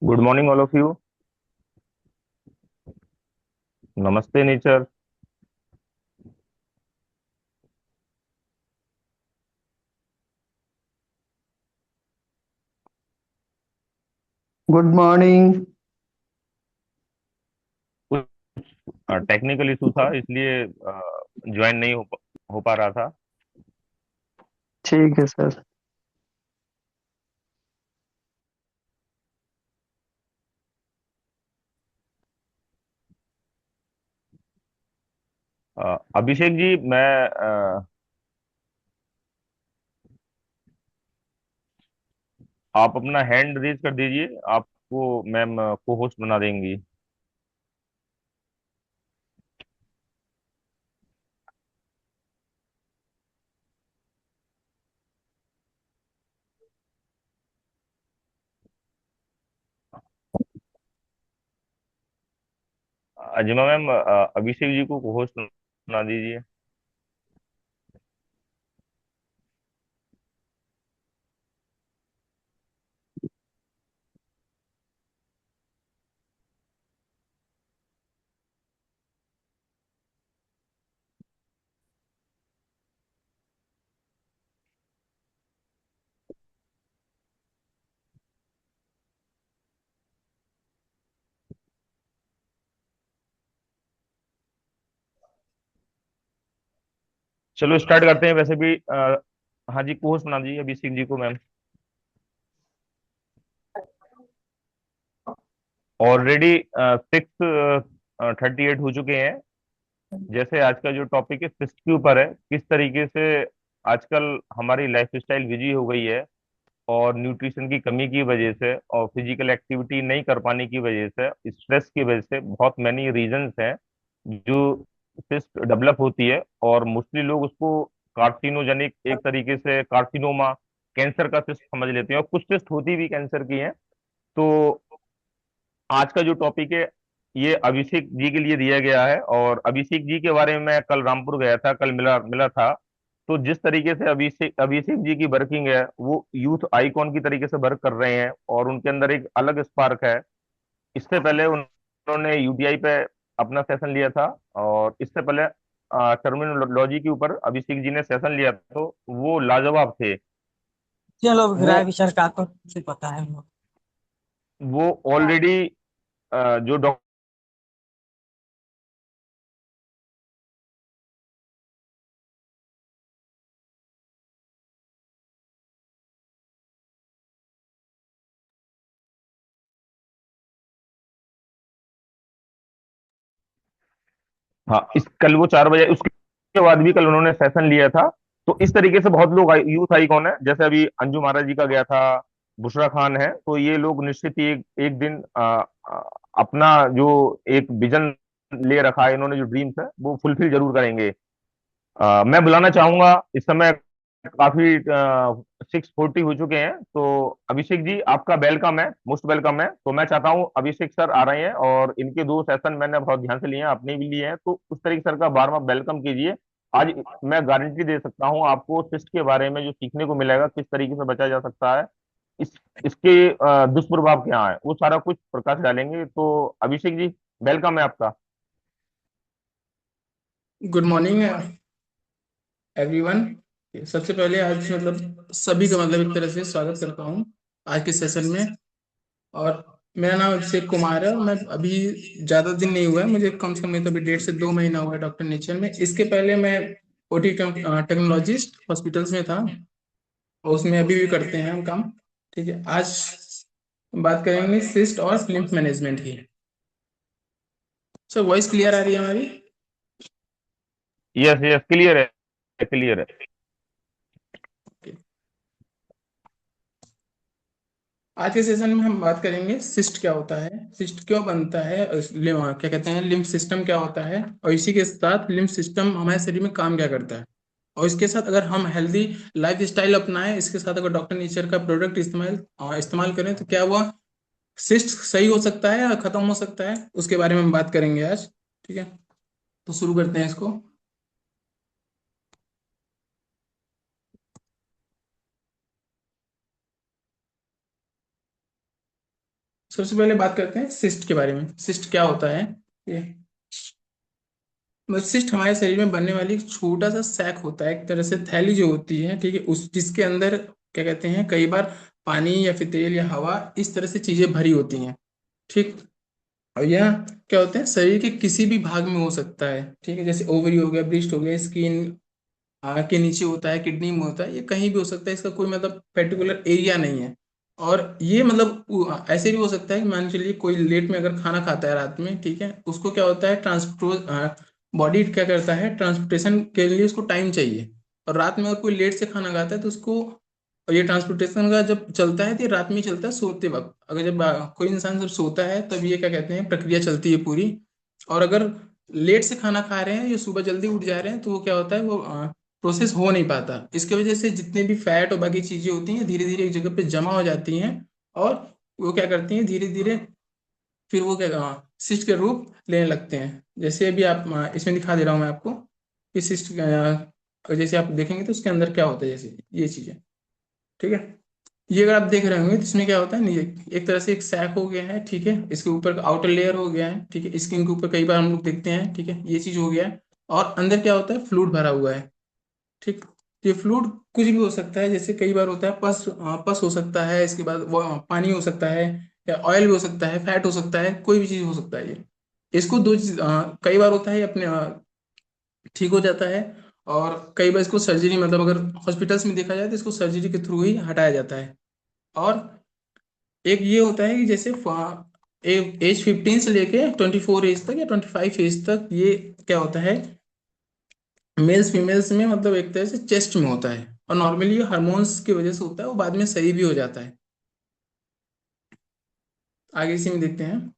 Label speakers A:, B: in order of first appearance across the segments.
A: Good morning all of you. नमस्ते nature.
B: Good morning.
A: कुछ technical issue था इसलिए ज्वाइन नहीं हो पा रहा था।
B: ठीक है सर।
A: अभिषेक जी, मैं आप अपना हैंड रेज कर दीजिए। आपको मैम को होस्ट बना देंगी। अजिमा मैम, अभिषेक जी को होस्ट बना दीजिए। चलो स्टार्ट करते हैं। वैसे भी हाँ जी, को होस्ट बना दीजिए अभिषेक जी को मैम। ऑलरेडी 6:38 हो चुके हैं। जैसे आज का जो टॉपिक है फिस्ट के ऊपर है, किस तरीके से आजकल हमारी लाइफस्टाइल बिजी हो गई है और न्यूट्रिशन की कमी की वजह से और फिजिकल एक्टिविटी नहीं कर पाने की वजह से, स्ट्रेस की वजह से बहुत मैनी रीजंस हैं जो सिस्ट डेवलप होती है। और मोस्टली लोग उसको कार्सिनोजेनिक, एक तरीके से कार्सिनोमा, कैंसर का सिस्ट समझ लेते हैं, और कुछ सिस्ट होती भी कैंसर की हैं। तो आज का जो टॉपिक है ये अभिषेक जी के लिए दिया गया है। और अभिषेक जी के बारे में मैं कल रामपुर गया था, कल मिला मिला था। तो जिस तरीके से अभिषेक अभिषेक जी की वर्किंग है, वो यूथ आइकॉन की तरीके से वर्क कर रहे हैं और उनके अंदर एक अलग स्पार्क है। इससे पहले उन्होंने यूटीआई पे अपना सेशन लिया था, और इससे पहले टर्मिनोलॉजी के ऊपर अभिषेक जी ने सेशन लिया, तो वो लाजवाब थे।
B: चलो
A: वो
B: राय विचार का आपको से पता है हम लोग।
A: वो ऑलरेडी जो हाँ, इस कल वो 4 बजे, उसके बाद भी कल उन्होंने सेशन लिया था। तो इस तरीके से बहुत लोग यूथ आइकॉन है, जैसे अभी अंजू महाराज जी का गया था, बुशरा खान है। तो ये लोग निश्चित ही एक एक दिन अपना जो एक विजन ले रखा है इन्होंने, जो ड्रीम्स है वो फुलफिल जरूर करेंगे। मैं बुलाना चाहूंगा। इस समय काफी 6:40 हो चुके हैं। तो अभिषेक जी, आपका वेलकम है, मोस्ट वेलकम है। तो मैं चाहता हूँ, अभिषेक सर आ रहे हैं और इनके 2 सेशन मैंने बहुत ध्यान से लिए हैं, आपने भी लिए हैं, तो उस तरीके सर का बार बार वेलकम कीजिए। आज मैं गारंटी दे सकता हूँ आपको, सिस्ट के बारे में जो सीखने को मिलेगा, किस तरीके से बचा जा सकता है, इस इसके दुष्प्रभाव क्या है, वो सारा कुछ प्रकाश डालेंगे। तो अभिषेक जी, वेलकम है आपका।
B: Good morning everyone. सबसे पहले आज मतलब सभी का मतलब एक तरह से स्वागत करता हूँ आज के सेशन में। और मेरा नाम अभिषेक कुमार है और मैं अभी ज़्यादा दिन नहीं हुआ है, मुझे कम से कम नहीं तो अभी 1.5 से 2 महीना हुआ है डॉक्टर नेचर में। इसके पहले मैं ओटी टेक्नोलॉजिस्ट हॉस्पिटल्स में था और उसमें अभी भी करते हैं हम काम। ठीक है, आज बात करेंगे सिस्ट और लिम्फ मैनेजमेंट की। सर वॉइस क्लियर आ रही है हमारी?
A: यस यस, क्लियर है, क्लियर है।
B: आज के सेशन में हम बात करेंगे सिस्ट क्या होता है, सिस्ट क्यों बनता है, क्या कहते हैं लिम्फ सिस्टम क्या होता है, और इसी के साथ लिम्फ सिस्टम हमारे शरीर में काम क्या करता है। और इसके साथ अगर हम हेल्दी लाइफ स्टाइल अपनाएं, इसके साथ अगर डॉक्टर नेचर का प्रोडक्ट इस्तेमाल करें तो क्या हुआ, सिस्ट सही हो सकता है या खत्म हो सकता है, उसके बारे में हम बात करेंगे आज। ठीक है, तो शुरू करते हैं इसको। सबसे पहले बात करते हैं सिस्ट के बारे में। सिस्ट क्या होता है? ये सिस्ट हमारे शरीर में बनने वाली एक छोटा सा सैक होता है, एक तरह से थैली जो होती है, ठीक है, उस जिसके अंदर क्या कहते हैं, कई बार पानी या फिर तेल या हवा इस तरह से चीजें भरी होती हैं। ठीक। और यह क्या होता है, शरीर के किसी भी भाग में हो सकता है, ठीक है, जैसे ओवरी हो गया, ब्रेस्ट हो गया, स्किन आँख के नीचे होता है, किडनी में होता है, ये कहीं भी हो सकता है, इसका कोई मतलब पर्टिकुलर एरिया नहीं है। और ये मतलब ऐसे भी हो सकता है कि मान चलिए कोई लेट में अगर खाना खाता है रात में, ठीक है, उसको क्या होता है, ट्रांसपोर्ट बॉडी क्या करता है, ट्रांसपोर्टेशन के लिए उसको टाइम चाहिए। और रात में अगर कोई लेट से खाना खाता है तो उसको, और ये ट्रांसपोर्टेशन का जब चलता है तो ये रात में ही चलता है सोते वक्त। अगर जब कोई इंसान जब सोता है तब ये क्या कहते हैं, प्रक्रिया चलती है पूरी। और अगर लेट से खाना खा रहे हैं या सुबह जल्दी उठ जा रहे हैं तो वो क्या होता है, वो प्रोसेस हो नहीं पाता। इसके वजह से जितने भी फैट और बाकी चीजें होती हैं धीरे धीरे एक जगह पे जमा हो जाती हैं। और वो क्या करती हैं, धीरे धीरे फिर वो क्या सिस्ट के रूप लेने लगते हैं। जैसे अभी आप इसमें दिखा दे रहा हूँ मैं आपको कि सिस्ट जैसे आप देखेंगे तो उसके अंदर क्या होता है, जैसे ये चीजें, ठीक है। ये अगर आप देख रहे होंगे तो इसमें क्या होता है, नहीं, एक तरह से एक सैक हो गया है, ठीक है, इसके ऊपर आउटर लेयर हो गया है, ठीक है, स्किन के ऊपर कई बार हम लोग देखते हैं, ठीक है, ये चीज हो गया है। और अंदर क्या होता है, फ्लूइड भरा हुआ है। ठीक। ये फ्लूइड कुछ भी हो सकता है, जैसे कई बार होता है पस, पस हो सकता है, इसके बाद वो पानी हो सकता है, या ऑयल भी हो सकता है, फैट हो सकता है, कोई भी चीज हो सकता है ये। इसको दो चीज कई बार होता है अपने ठीक हो जाता है। और कई बार इसको सर्जरी, मतलब अगर हॉस्पिटल्स में देखा जाए तो इसको सर्जरी के थ्रू ही हटाया जाता है। और एक ये होता है कि जैसे एज 15 से लेके 24 एज तक या 25 एज तक ये क्या होता है, मेल्स फीमेल्स में मतलब एक तरह से चेस्ट में होता है। और नॉर्मली ये हार्मोन्स की वजह से होता है, वो बाद में सही भी हो जाता है। आगे इसी में देखते हैं।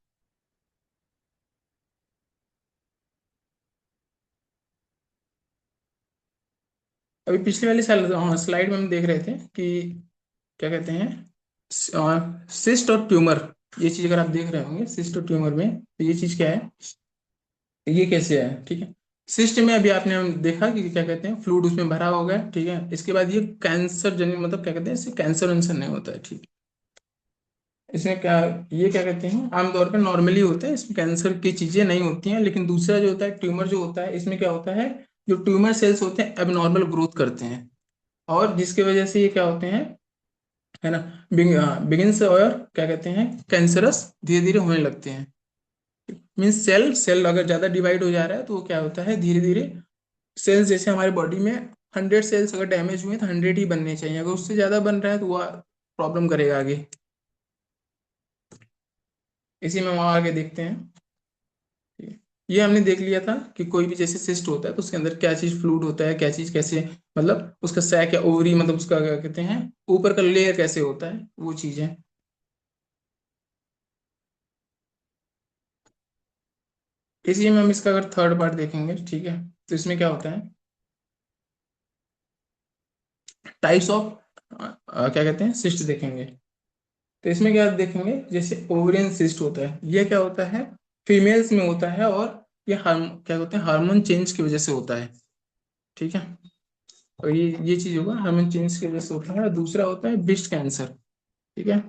B: अभी पिछले वाले स्लाइड में हम देख रहे थे कि क्या कहते हैं, सिस्ट और ट्यूमर। ये चीज अगर आप देख रहे होंगे सिस्ट और ट्यूमर में, तो ये चीज क्या है, ये कैसे है, ठीक है। सिस्ट में अभी आपने हम देखा कि क्या कहते हैं, फ्लूइड उसमें भरा होगा, ठीक है। इसके बाद ये कैंसर जन्य, मतलब क्या कहते हैं, इससे कैंसर वैंसर नहीं होता है, ठीक। इसमें क्या, ये क्या कहते हैं, आमतौर पे नॉर्मली होता है, इसमें कैंसर की चीजें नहीं होती हैं। लेकिन दूसरा जो होता है ट्यूमर जो होता है, इसमें क्या होता है, जो ट्यूमर सेल्स होते हैं एबनॉर्मल ग्रोथ करते हैं। और जिसकी वजह से ये क्या होते हैं, है ना, बिगिन से, और क्या कहते हैं, कैंसरस धीरे धीरे होने लगते हैं। मीन्स सेल सेल अगर ज्यादा डिवाइड हो जा रहा है तो वो क्या होता है, धीरे धीरे सेल्स, जैसे हमारे बॉडी में 100 सेल्स अगर डैमेज हुए तो 100 ही बनने चाहिए, अगर उससे ज्यादा बन रहा है तो वो प्रॉब्लम करेगा आगे। इसी में वहां आगे देखते हैं। ठीक है। ये हमने देख लिया था कि कोई भी जैसे सिस्ट होता है तो उसके अंदर क्या चीज फ्लूइड होता है, क्या चीज कैसे, मतलब उसका सैक या ओवरी, मतलब उसका क्या कहते हैं, ऊपर का लेयर कैसे होता है, वो चीज है। इसी में हम इसका अगर थर्ड पार्ट देखेंगे, ठीक है, तो इसमें क्या होता है, टाइप्स ऑफ क्या कहते हैं, सिस्ट देखेंगे। तो इसमें क्या देखेंगे, जैसे ओवरियन सिस्ट होता है, ये क्या होता है, फीमेल्स में होता है। और ये क्या होते हैं, हार्मोन चेंज की वजह से होता है, ठीक है। और ये चीज होगा, हार्मोन चेंज की वजह से होता है। और दूसरा होता है ब्रेस्ट कैंसर, ठीक है।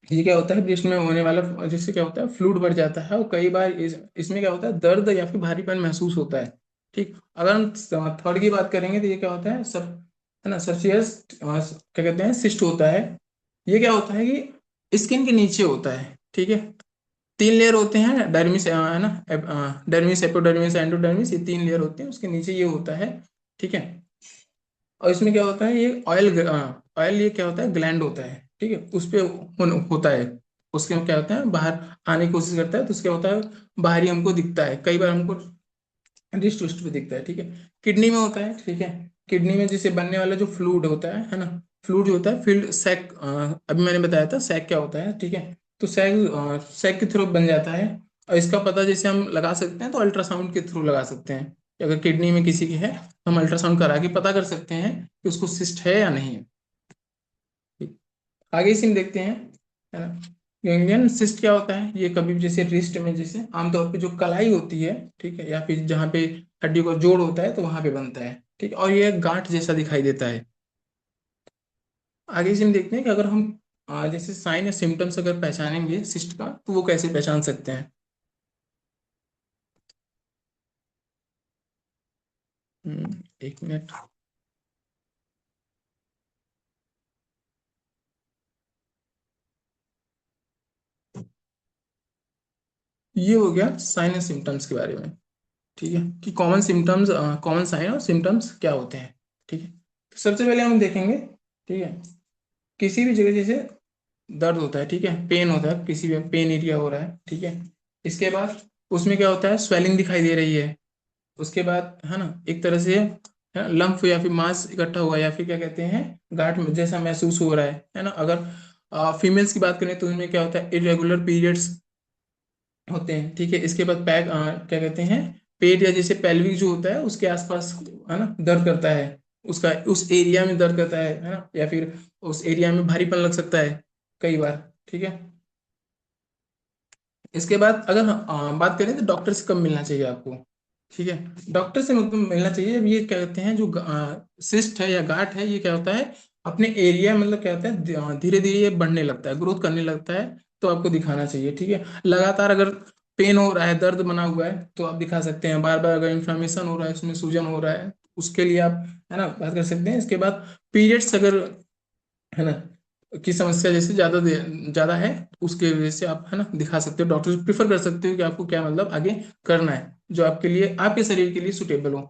B: ये क्या होता है, ब्रेस्ट में होने वाला, जिससे क्या होता है, फ्लूइड बढ़ जाता है। और कई बार इसमें क्या होता है, दर्द या फिर भारीपन महसूस होता है। ठीक। अगर हम थर्ड की बात करेंगे तो ये क्या होता है, सब, है ना, सर्चियस क्या कहते हैं, सिस्ट होता है। ये क्या होता है कि स्किन के नीचे होता है, ठीक है। 3 लेयर होते हैं, डर्मिस है ना, डर्मिस, एपिडर्मिस, एंडोडर्मिस, ये 3 लेयर होते हैं, उसके नीचे ये होता है, ठीक है। और इसमें क्या होता है, ये ऑयल, ऑयल ये क्या होता है, ग्लैंड होता है, ठीक है, उस पे होता है। उसके में क्या होता है, बाहर आने की कोशिश करता है तो उसके होता है, बाहरी हमको दिखता है, कई बार हमको रिस्ट विस्ट पे दिखता है, ठीक है। किडनी में होता है, ठीक है। किडनी में जिसे बनने वाला जो फ्लूइड होता है ना, फ्लूइड जो होता है, फील्ड सैक, अभी मैंने बताया था सैक क्या होता है, ठीक है। तो सैक सैक के थ्रू बन जाता है। और इसका पता जैसे हम लगा सकते हैं तो अल्ट्रासाउंड के थ्रू लगा सकते हैं, कि अगर किडनी में किसी की है तो हम अल्ट्रासाउंड करा के पता कर सकते हैं कि उसको सिस्ट है या नहीं है। ठीक। आगे इसी में देखते हैं, है ना, गैंग्लियन सिस्ट क्या होता है, ये कभी भी जैसे रिस्ट में, जैसे आमतौर पे जो कलाई होती है, ठीक है, या फिर जहाँ पे हड्डी को जोड़ होता है तो वहां पे बनता है, ठीक। और ये गांठ जैसा दिखाई देता है। आगे इसी में देखते हैं कि अगर हम जैसे साइन या सिम्टम्स अगर पहचानेंगे सिस्ट का, तो वो कैसे पहचान सकते हैं? 1 मिनट। ये हो गया साइन या सिम्टम्स के बारे में। ठीक है, कि कॉमन सिम्टम्स, कॉमन साइन और सिम्टम्स क्या होते हैं। ठीक है, तो सबसे पहले हम देखेंगे। ठीक है, किसी भी जगह जैसे दर्द होता है, ठीक है, पेन होता है, किसी भी पेन एरिया हो रहा है, ठीक है। इसके बाद उसमें क्या होता है, स्वेलिंग दिखाई दे रही है। उसके बाद है ना, एक तरह से है ना, लंफ या फिर मांस इकट्ठा हुआ, या फिर क्या कहते हैं, गांठ में जैसा महसूस हो रहा है ना। अगर फीमेल्स की बात करें तो उनमें क्या होता है, इरेगुलर पीरियड्स होते हैं। ठीक है, इसके बाद क्या कहते हैं, पेट या जैसे पेल्विक जो होता है उसके आसपास है ना दर्द करता है, उसका उस एरिया में दर्द करता है ना, या फिर उस एरिया में भारीपन लग सकता है कई बार। ठीक है, इसके बाद अगर बात करें तो डॉक्टर से कब मिलना चाहिए आपको। ठीक है, डॉक्टर से मतलब मिलना चाहिए जब ये क्या कहते हैं, जो सिस्ट है या गांठ है, ये क्या होता है, अपने एरिया मतलब क्या होता है, धीरे धीरे ये बढ़ने लगता है, ग्रोथ करने लगता है, तो आपको दिखाना चाहिए। ठीक है, लगातार अगर पेन हो रहा है, दर्द बना हुआ है, तो आप दिखा सकते हैं। बार बार अगर इन्फ्लामेशन हो रहा है, उसमें सूजन हो रहा है, उसके लिए आप है ना बात कर सकते हैं। इसके बाद पीरियड्स अगर है ना की समस्या जैसे ज्यादा है, उसके वजह से आप है ना दिखा सकते हो, डॉक्टर से प्रिफर कर सकते हो कि आपको क्या मतलब आगे करना है, जो आपके लिए, आपके शरीर के लिए सुटेबल हो,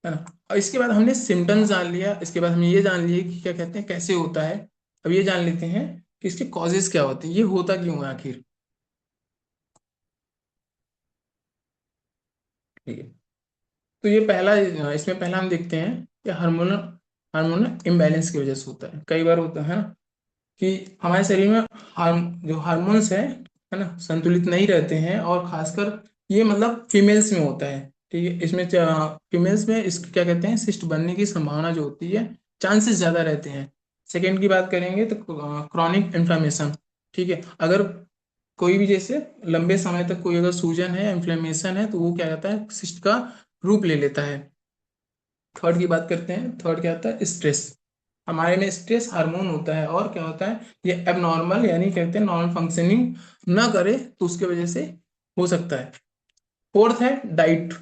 B: है ना। और इसके बाद हमने सिम्टम्स जान लिया, इसके बाद हमने ये जान लिया कि क्या कहते हैं, कैसे होता है। अब ये जान लेते हैं कि इसके कॉजेज क्या होते हैं, ये होता क्यों है आखिर। ठीक है, तो ये पहला, इसमें पहला हम देखते हैं कि हार्मोनल हार्मोनल इम्बैलेंस की वजह से होता है। कई बार होता है ना कि हमारे शरीर में जो हार्मोन्स है ना, संतुलित नहीं रहते हैं, और खासकर ये मतलब फीमेल्स में होता है। ठीक है, इसमें फीमेल्स में इस क्या कहते हैं, सिस्ट बनने की संभावना जो होती है, चांसेस ज्यादा रहते हैं। सेकेंड की बात करेंगे तो क्रॉनिक इन्फ्लामेशन। ठीक है, अगर कोई भी जैसे लंबे समय तक कोई अगर सूजन है, इन्फ्लेमेशन है, तो वो क्या कहता है, सिस्ट का रूप ले लेता है। थर्ड की बात करते हैं, थर्ड क्या होता है, स्ट्रेस। हमारे में स्ट्रेस हार्मोन होता है, और क्या होता है, ये एबनॉर्मल यानी कहते हैं नॉर्मल फंक्शनिंग ना करे, तो उसके वजह से हो सकता है। फोर्थ है डाइट।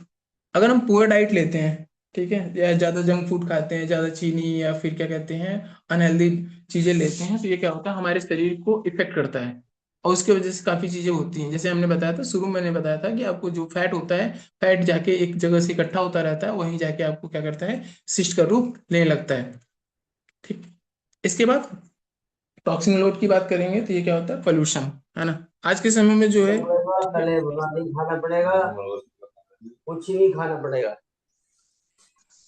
B: अगर हम पुअर डाइट लेते हैं, ठीक है, या ज्यादा जंक फूड खाते हैं, ज्यादा चीनी या फिर क्या कहते हैं अनहेल्दी चीजें लेते हैं, तो ये क्या होता है, हमारे शरीर को इफेक्ट करता है, और उसके वजह से काफी चीजें होती हैं। जैसे हमने बताया था शुरू में, मैंने बताया था कि आपको जो फैट होता है, फैट जाके एक जगह से इकट्ठा होता रहता है, वहीं जाके आपको क्या करता है, सिस्ट का रूप लेने लगता है। ठीक, इसके बाद टॉक्सिन लोड की बात करेंगे तो ये क्या होता है, पोल्यूशन, है ना। आज के समय में जो है, ठीक है,
C: तले भुना नहीं खाना पड़ेगा, कुछ नहीं खाना पड़ेगा।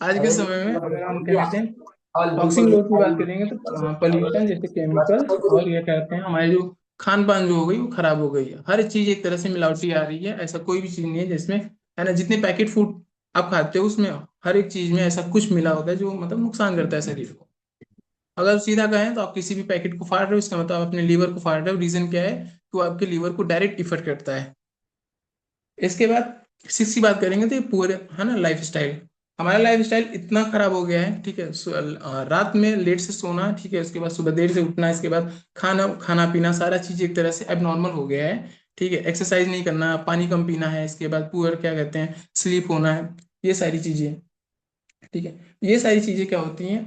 B: आज के
C: अरे
B: समय में अगर हम क्या
C: क्या
B: कहते हैं
C: फालतू
B: टॉक्सिन
C: को
B: लोड की बात
C: नहीं
B: करेंगे, तो पोल्यूशन जैसे केमिकल्स, और ये कहते हैं हमारे जो खान पान जो हो गई वो खराब हो गई है, हर चीज एक तरह से मिलावटी आ रही है। ऐसा कोई भी चीज नहीं है जिसमें, है ना, जितने पैकेट फूड आप खाते हो उसमें हर एक चीज में ऐसा कुछ मिला होता है जो मतलब नुकसान करता है शरीर को। अगर सीधा कहें तो आप किसी भी पैकेट को फाड़ रहे हो, इसका मतलब आप अपने लीवर को फाड़ रहे हो। रीजन क्या है, तो आपके लीवर को डायरेक्ट इफेक्ट करता है। इसके बाद सिक्स की बात करेंगे तो ये पूरे है ना लाइफ स्टाइल। हमारा लाइफ स्टाइल इतना खराब हो गया है, ठीक है, रात में लेट से सोना, ठीक है, उसके बाद सुबह देर से उठना, इसके बाद खाना खाना पीना सारा चीज एक तरह से एबनॉर्मल हो गया है। ठीक है, एक्सरसाइज नहीं करना, पानी कम पीना है, इसके बाद पुअर क्या कहते हैं स्लीप होना है, ये सारी चीजें। ठीक है, ये सारी चीजें क्या होती हैं,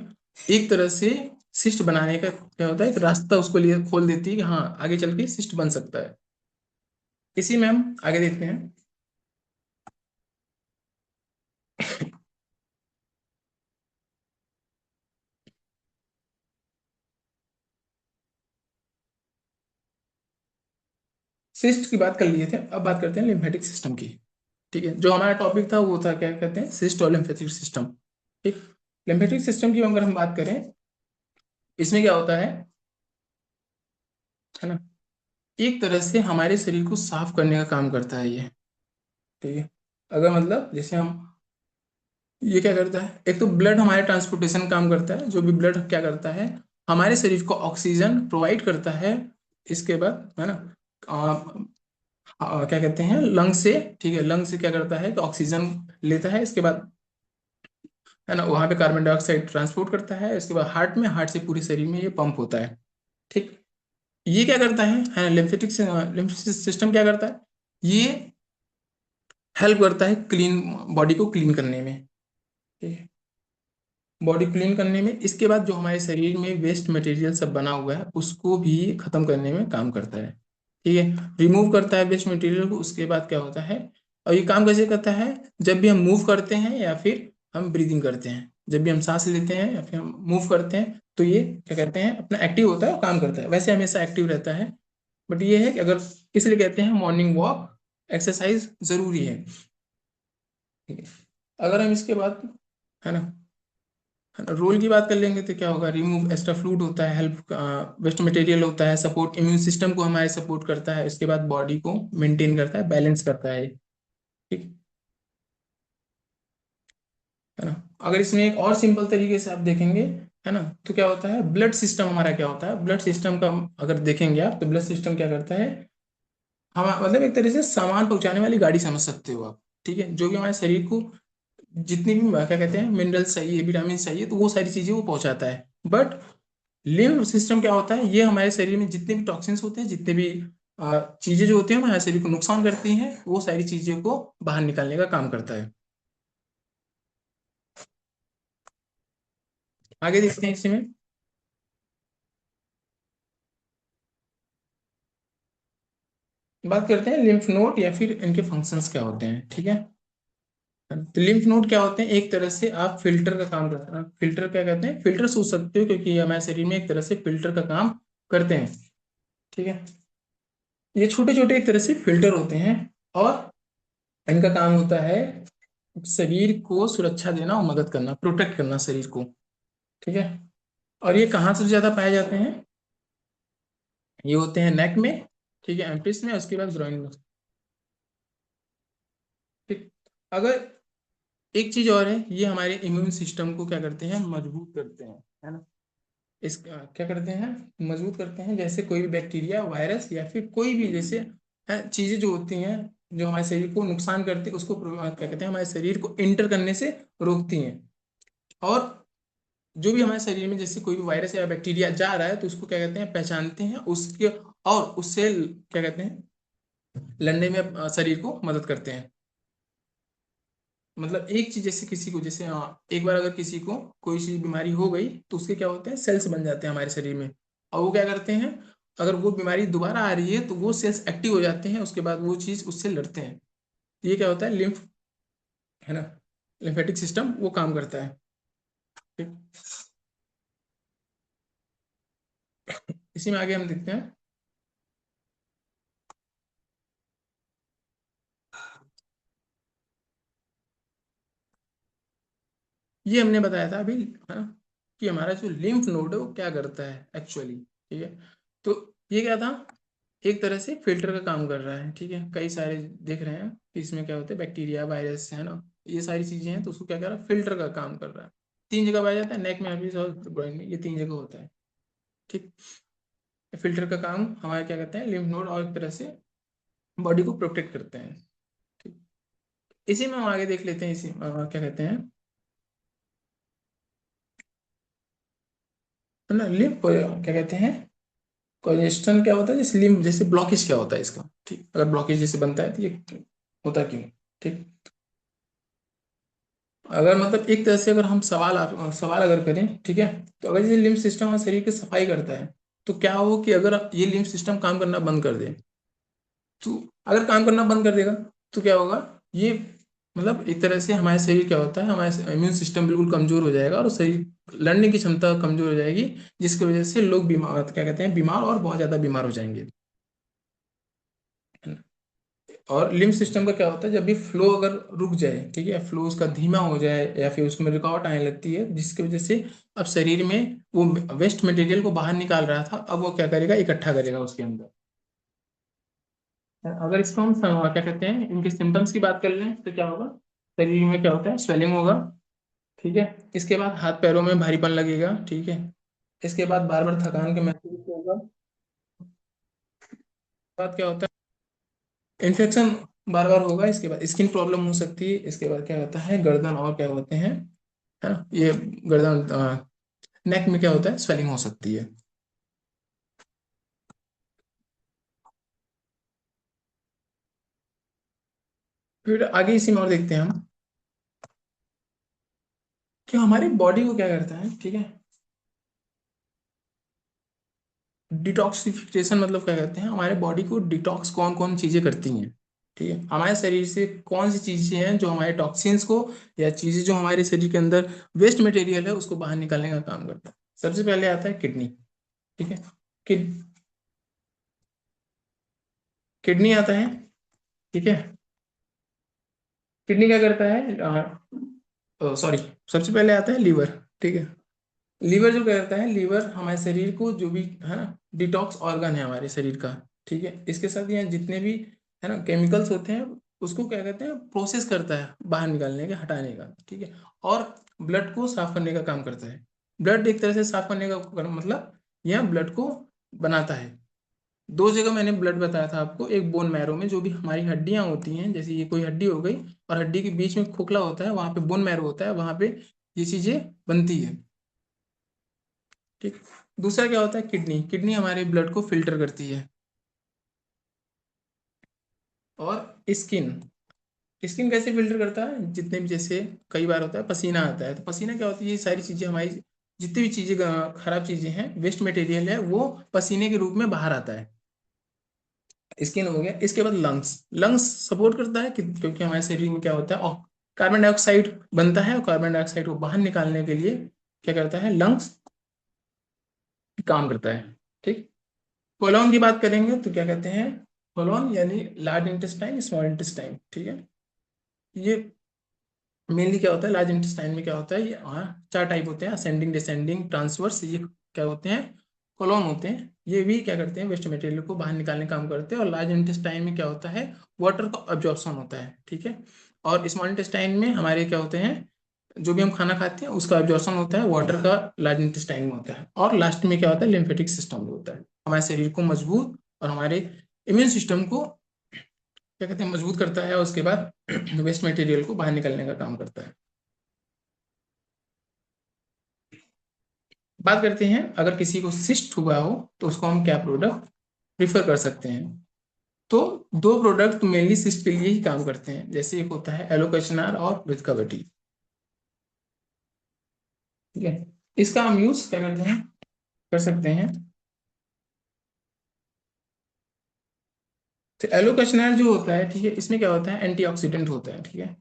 B: एक तरह से सिस्ट बनाने का क्या होता है, एक रास्ता उसको लिए खोल देती है कि हाँ आगे चल के सिस्ट बन सकता है। इसी में हम आगे देखते हैं। सिस्ट की बात कर लिए थे, अब बात करते हैं लिम्फेटिक सिस्टम की। ठीक है, जो हमारा टॉपिक था वो था क्या कहते हैं, सिस्ट और लिम्फेटिक सिस्टम। ठीक, लिम्फेटिक सिस्टम की अगर हम बात करें, इसमें क्या होता है ना, एक तरह से हमारे शरीर को साफ करने का काम करता है ये। ठीक है, अगर मतलब जैसे हम, ये क्या करता है, एक तो ब्लड हमारे ट्रांसपोर्टेशन काम करता है, जो भी ब्लड क्या करता है, हमारे शरीर को ऑक्सीजन प्रोवाइड करता है। इसके बाद है ना, क्या कहते हैं लंग से, ठीक है, लंग से क्या करता है कि ऑक्सीजन लेता है, इसके बाद है ना, वहाँ पे कार्बन डाइऑक्साइड ट्रांसपोर्ट करता है, उसके बाद हार्ट में, हार्ट से पूरे शरीर में ये पंप होता है। ठीक, ये क्या करता है ना, लिम्फेटिक सिस्टम क्या करता है, ये हेल्प करता है क्लीन, बॉडी को क्लीन करने में। ठीक है, बॉडी क्लीन करने में, इसके बाद जो हमारे शरीर में वेस्ट मटेरियल सब बना हुआ है उसको भी खत्म करने में काम करता है। ठीक है, रिमूव करता है वेस्ट मटेरियल को। उसके बाद क्या होता है, और ये काम कैसे करता है, जब भी हम मूव करते हैं या फिर हम ब्रीदिंग करते हैं, जब भी हम सांस लेते हैं या फिर हम मूव करते हैं, तो ये क्या कहते हैं, अपना एक्टिव होता है और काम करता है। वैसे हमेशा एक्टिव रहता है, बट ये है कि अगर, इसलिए कहते हैं मॉर्निंग वॉक एक्सरसाइज जरूरी है। ठीक है, अगर हम इसके बाद, है ना, रोल की बात कर लेंगे तो क्या होगा, रिमूव एक्स्ट्रा फ्लूइड होता है, हेल्प वेस्ट मटेरियल होता है, सपोर्ट इम्यून सिस्टम को हमारे सपोर्ट करता है, उसके बाद बॉडी को मेंटेन करता है, बैलेंस करता है। ठीक है ना। अगर इसमें एक और सिंपल तरीके से आप देखेंगे, है ना, तो क्या होता है, ब्लड सिस्टम हमारा क्या होता है, ब्लड सिस्टम का अगर देखेंगे आप, तो ब्लड सिस्टम क्या करता है, हम मतलब एक तरह से सामान पहुंचाने वाली गाड़ी समझ सकते हो आप। ठीक है, जो भी हमारे शरीर को जितनी भी क्या कहते हैं मिनरल्स चाहिए, विटामिन चाहिए, तो वो सारी चीजें वो पहुंचाता है। बट लिम्फ सिस्टम क्या होता है, ये हमारे शरीर में जितने भी टॉक्सिन्स होते हैं, जितने भी चीजें जो होती हैं हमारे शरीर को नुकसान करती हैं, वो सारी चीजें को बाहर निकालने का काम करता है। आगे देखते हैं इसमें, बात करते हैं लिम्फ नोड या फिर इनके फंक्शंस क्या होते हैं। ठीक है, तो लिम्फ नोड क्या होते हैं, एक तरह से आप फिल्टर का काम करते हैं, फिल्टर क्या कहते हैं, फिल्टर सोच सकते हो, क्योंकि ये हमारे शरीर में एक तरह से फिल्टर का काम करते हैं। ठीक है, ये छोटे छोटे एक तरह से फिल्टर होते हैं, और इनका काम होता है शरीर को सुरक्षा देना और मदद करना, प्रोटेक्ट करना शरीर को। ठीक है, और ये कहाँ सबसे ज्यादा पाए जाते हैं, ये होते हैं नेक में, ठीक है, एम्पिस में, उसके बाद ग्रोइन में। ठीक, अगर एक चीज और है, ये हमारे इम्यून सिस्टम को क्या करते हैं, मजबूत करते हैं, है ना, इस क्या करते हैं, मजबूत करते हैं, जैसे कोई भी बैक्टीरिया, वायरस या फिर कोई भी जैसे चीजें जो होती हैं, जो हमारे शरीर को नुकसान करती है, उसको क्या कहते हैं, हमारे शरीर को इंटर करने से रोकती हैं। और जो भी हमारे शरीर में जैसे कोई भी वायरस या बैक्टीरिया जा रहा है, तो उसको क्या कहते हैं, पहचानते हैं उसके, और उससे क्या कहते हैं, लड़ने में शरीर को मदद करते हैं। मतलब एक चीज, जैसे किसी को, जैसे एक बार अगर किसी को कोई चीज बीमारी हो गई, तो उसके क्या होते हैं, सेल्स बन जाते हैं हमारे शरीर में, और वो क्या करते हैं, अगर वो बीमारी दोबारा आ रही है तो वो सेल्स एक्टिव हो जाते हैं, उसके बाद वो चीज उससे लड़ते हैं। ये क्या होता है, लिम्फ, है ना, लिम्फेटिक सिस्टम वो काम करता है। ठीक, इसी में आगे हम देखते हैं, ये हमने बताया था अभी, है ना, कि हमारा जो लिम्फ नोड है वो क्या करता है एक्चुअली। ठीक है, तो ये क्या था, एक तरह से फिल्टर का काम कर रहा है। ठीक है, कई सारे देख रहे हैं कि इसमें क्या होता है, बैक्टीरिया, वायरस, है ना, ये सारी चीजें हैं, तो उसको क्या कर रहा है, फिल्टर का काम कर रहा है। तीन जगह पाया जाता है, नेक में, एपिस और ग्रोइन में, ये तीन जगह होता है। ठीक, फिल्टर का काम हमारे क्या करते हैं, लिम्फ नोड, और एक तरह से बॉडी को प्रोटेक्ट करते हैं। ठीक, इसी में हम आगे देख लेते हैं, इसी क्या कहते हैं, है ना, लिम्फ क्या कहते हैं, कंजेशन क्या होता है, जैसे लिम्फ, जैसे ब्लॉकेज क्या होता है इसका। ठीक, अगर ब्लॉकेज जैसे बनता है तो ये होता क्यों। ठीक, अगर मतलब एक तरह से अगर हम सवाल अगर करें, ठीक है, तो अगर ये लिम्फ सिस्टम हमारे शरीर की सफाई करता है, तो क्या हो कि अगर ये लिम्फ सिस्टम काम करना बंद कर दे, तो अगर काम करना बंद कर देगा तो क्या होगा, ये मतलब एक तरह से हमारे शरीर क्या होता है, हमारे इम्यून सिस्टम बिल्कुल कमजोर हो जाएगा, और शरीर लड़ने की क्षमता कमजोर हो जाएगी, जिसकी वजह से लोग बीमार, क्या कहते हैं, बीमार, और बहुत ज्यादा बीमार हो जाएंगे। और लिम्फ सिस्टम का क्या होता है, जब भी फ्लो अगर रुक जाए, ठीक है, फ्लो उसका धीमा हो जाए या फिर उसमें रुकावट आने लगती है, जिसकी वजह से अब शरीर में वो वेस्ट मटेरियल को बाहर निकाल रहा था, अब वो क्या करेगा, इकट्ठा करेगा उसके अंदर। अगर इसको हम क्या कहते हैं, इनके सिम्टम्स की बात कर लें, तो क्या होगा, शरीर में क्या होता है, स्वेलिंग होगा। ठीक है, इसके बाद हाथ पैरों में भारीपन लगेगा। ठीक है, इसके बाद बार बार थकान का महसूस होगा। बाद क्या होता है, इन्फेक्शन बार बार होगा, इसके बाद स्किन प्रॉब्लम हो सकती है, इसके बाद क्या होता है, गर्दन और क्या होते हैं, है ना, ये गर्दन नेक में क्या होता है, स्वेलिंग हो सकती है। फिर आगे इसी में और देखते हैं हम कि हमारी बॉडी को क्या करता है, ठीक है। डिटॉक्सिफिकेशन मतलब क्या कहते हैं, हमारे बॉडी को डिटॉक्स कौन कौन चीजें करती हैं, ठीक है। हमारे शरीर से कौन सी चीजें हैं जो हमारे टॉक्सिन्स को या चीजें जो हमारे शरीर के अंदर वेस्ट मटेरियल है उसको बाहर निकालने का काम करता है। सबसे पहले आता है किडनी, ठीक है। किड किडनी आता है, ठीक है। किडनी क्या करता है, सॉरी, सबसे पहले आता है लीवर, ठीक है। लीवर जो करता है, लीवर हमारे शरीर को जो भी है ना, डिटॉक्स ऑर्गन है हमारे शरीर का, ठीक है। इसके साथ यहाँ जितने भी है ना केमिकल्स होते हैं उसको क्या कहते हैं, प्रोसेस करता है बाहर निकालने का, हटाने का, ठीक है। और ब्लड को साफ करने का काम करता है। ब्लड एक तरह से साफ करने का मतलब यह ब्लड को बनाता है। दो जगह मैंने ब्लड बताया था आपको, एक बोन मैरो में जो भी हमारी हड्डियां होती हैं, जैसे ये कोई हड्डी हो गई और हड्डी के बीच में खोखला होता है, वहां पे बोन मैरो होता है, वहां पे ये चीजें बनती है, ठीक। दूसरा क्या होता है, किडनी। किडनी हमारे ब्लड को फिल्टर करती है। और स्किन, स्किन कैसे फिल्टर करता है, जितने भी जैसे कई बार होता है पसीना आता है, तो पसीना क्या होती है, ये सारी चीजें हमारी जितनी भी चीजें खराब चीजें हैं, वेस्ट मटेरियल है, वो पसीने के रूप में बाहर आता है। स्किन हो गया। इसके बाद लंग्स। लंग्स सपोर्ट करता है क्योंकि हमारे शरीर में क्या होता है, और कार्बन डाइऑक्साइड बनता है, और कार्बन डाइऑक्साइड को बाहर निकालने के लिए क्या करता है, लंग्स काम करता है, ठीक। कोलोन की बात करेंगे तो क्या कहते हैं, कोलोन यानी लार्ज इंटेस्टाइन, स्मॉल इंटेस्टाइन, ठीक है। ये मेनली क्या होता है, लार्ज इंटेस्टाइन में क्या होता है, ये चार टाइप होते हैं, असेंडिंग, डिसेंडिंग, ट्रांसवर्स। ये क्या होते हैं, कोलोन होते हैं। ये भी क्या करते हैं, वेस्ट मटेरियल को बाहर निकालने का काम करते हैं। और लार्ज इंटेस्टाइन में क्या होता है, वाटर का अब्जॉर्प्शन होता है, ठीक है। और स्मॉल इंटेस्टाइन में हमारे क्या होते हैं, जो भी हम खाना खाते हैं उसका अब्जॉर्प्शन होता है, वाटर का लार्ज इंटेस्टाइन में होता है। और लास्ट में क्या होता है, लिम्फेटिक सिस्टम होता है, हमारे शरीर को मजबूत और हमारे इम्यून सिस्टम को क्या कहते हैं, मजबूत करता है, और उसके बाद वेस्ट मटेरियल को बाहर निकलने का काम करता है। बात करते हैं, अगर किसी को सिस्ट हुआ हो तो उसको हम क्या प्रोडक्ट प्रीफर कर सकते हैं। तो दो प्रोडक्ट मेनली सिस्ट के लिए ही काम करते हैं, जैसे एक होता है एलोकेशनार और विस्कोविटी, ठीक है। इसका हम यूज क्या करते हैं, कर सकते हैं। तो एलोकेशनार जो होता है, ठीक है, इसमें क्या होता है, एंटीऑक्सीडेंट होता है, ठीक है।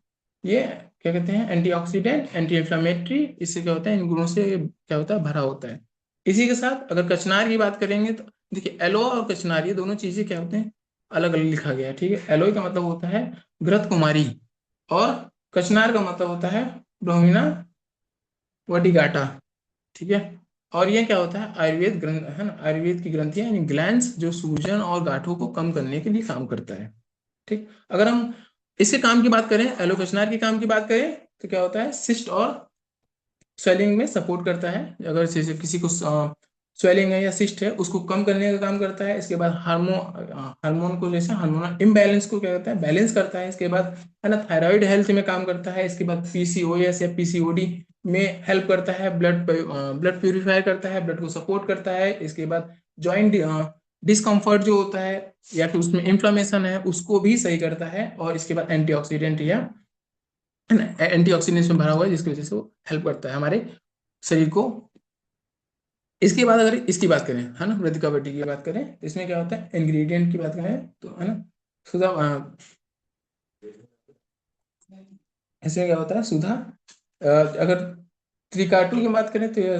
B: ये क्या कहते हैं, एंटीऑक्सीडेंट, एंटी इंफ्लेमेटरी, इससे क्या होता है, इन गुणों से क्या होता है, भरा होता है। इसी के साथ अगर कचनार की बात करेंगे तो देखिए, एलो और कचनार ये दोनों चीजें क्या होते हैं, अलग अलग लिखा गया है, ठीक है। एलोय का मतलब होता है घृत कुमारी, और कचनार का मतलब होता है ब्रोमिना वटिगाटा, ठीक है। और ये क्या होता है, आयुर्वेद ग्रंथ है ना, आयुर्वेद की ग्रंथियां यानी ग्लैंड्स, जो सूजन और गांठों को कम करने के लिए काम करता है, ठीक। अगर हम इसके काम की बात करें, एलोकेशनार के काम की बात करें, तो क्या होता है, सिस्ट और स्वेलिंग में सपोर्ट करता है। अगर जैसे किसी को स्वेलिंग है या सिस्ट है, उसको कम करने का काम करता है। इसके बाद हार्मोन को, जैसे हार्मोनल इम्बैलेंस को क्या करता है, बैलेंस करता है। इसके बाद है ना, थायराइड हेल्थ में काम करता है। इसके बाद पीसीओएस या पीसीओडी में हेल्प करता है। ब्लड प्यूरिफायर करता है, ब्लड को सपोर्ट करता है। इसके बाद जॉइंट डिस्कम्फर्ट जो होता है या फिर उसमें इंफ्लेमेशन है उसको भी सही करता है। और इसके बाद एंटीऑक्सीडेंट या एंटीऑक्सीडेंट्स में भरा हुआ है, जिसकी वजह से वो हेल्प करता है हमारे शरीर को। इसके बाद अगर इसकी बात करें, है ना, वृद्धि कबड्डी की बात करें, तो इसमें क्या होता है, इंग्रेडिएंट की बात करें तो है ना, सुधा इसमें क्या होता है, सुधा अगर त्रिकाटु की बात करें तो ये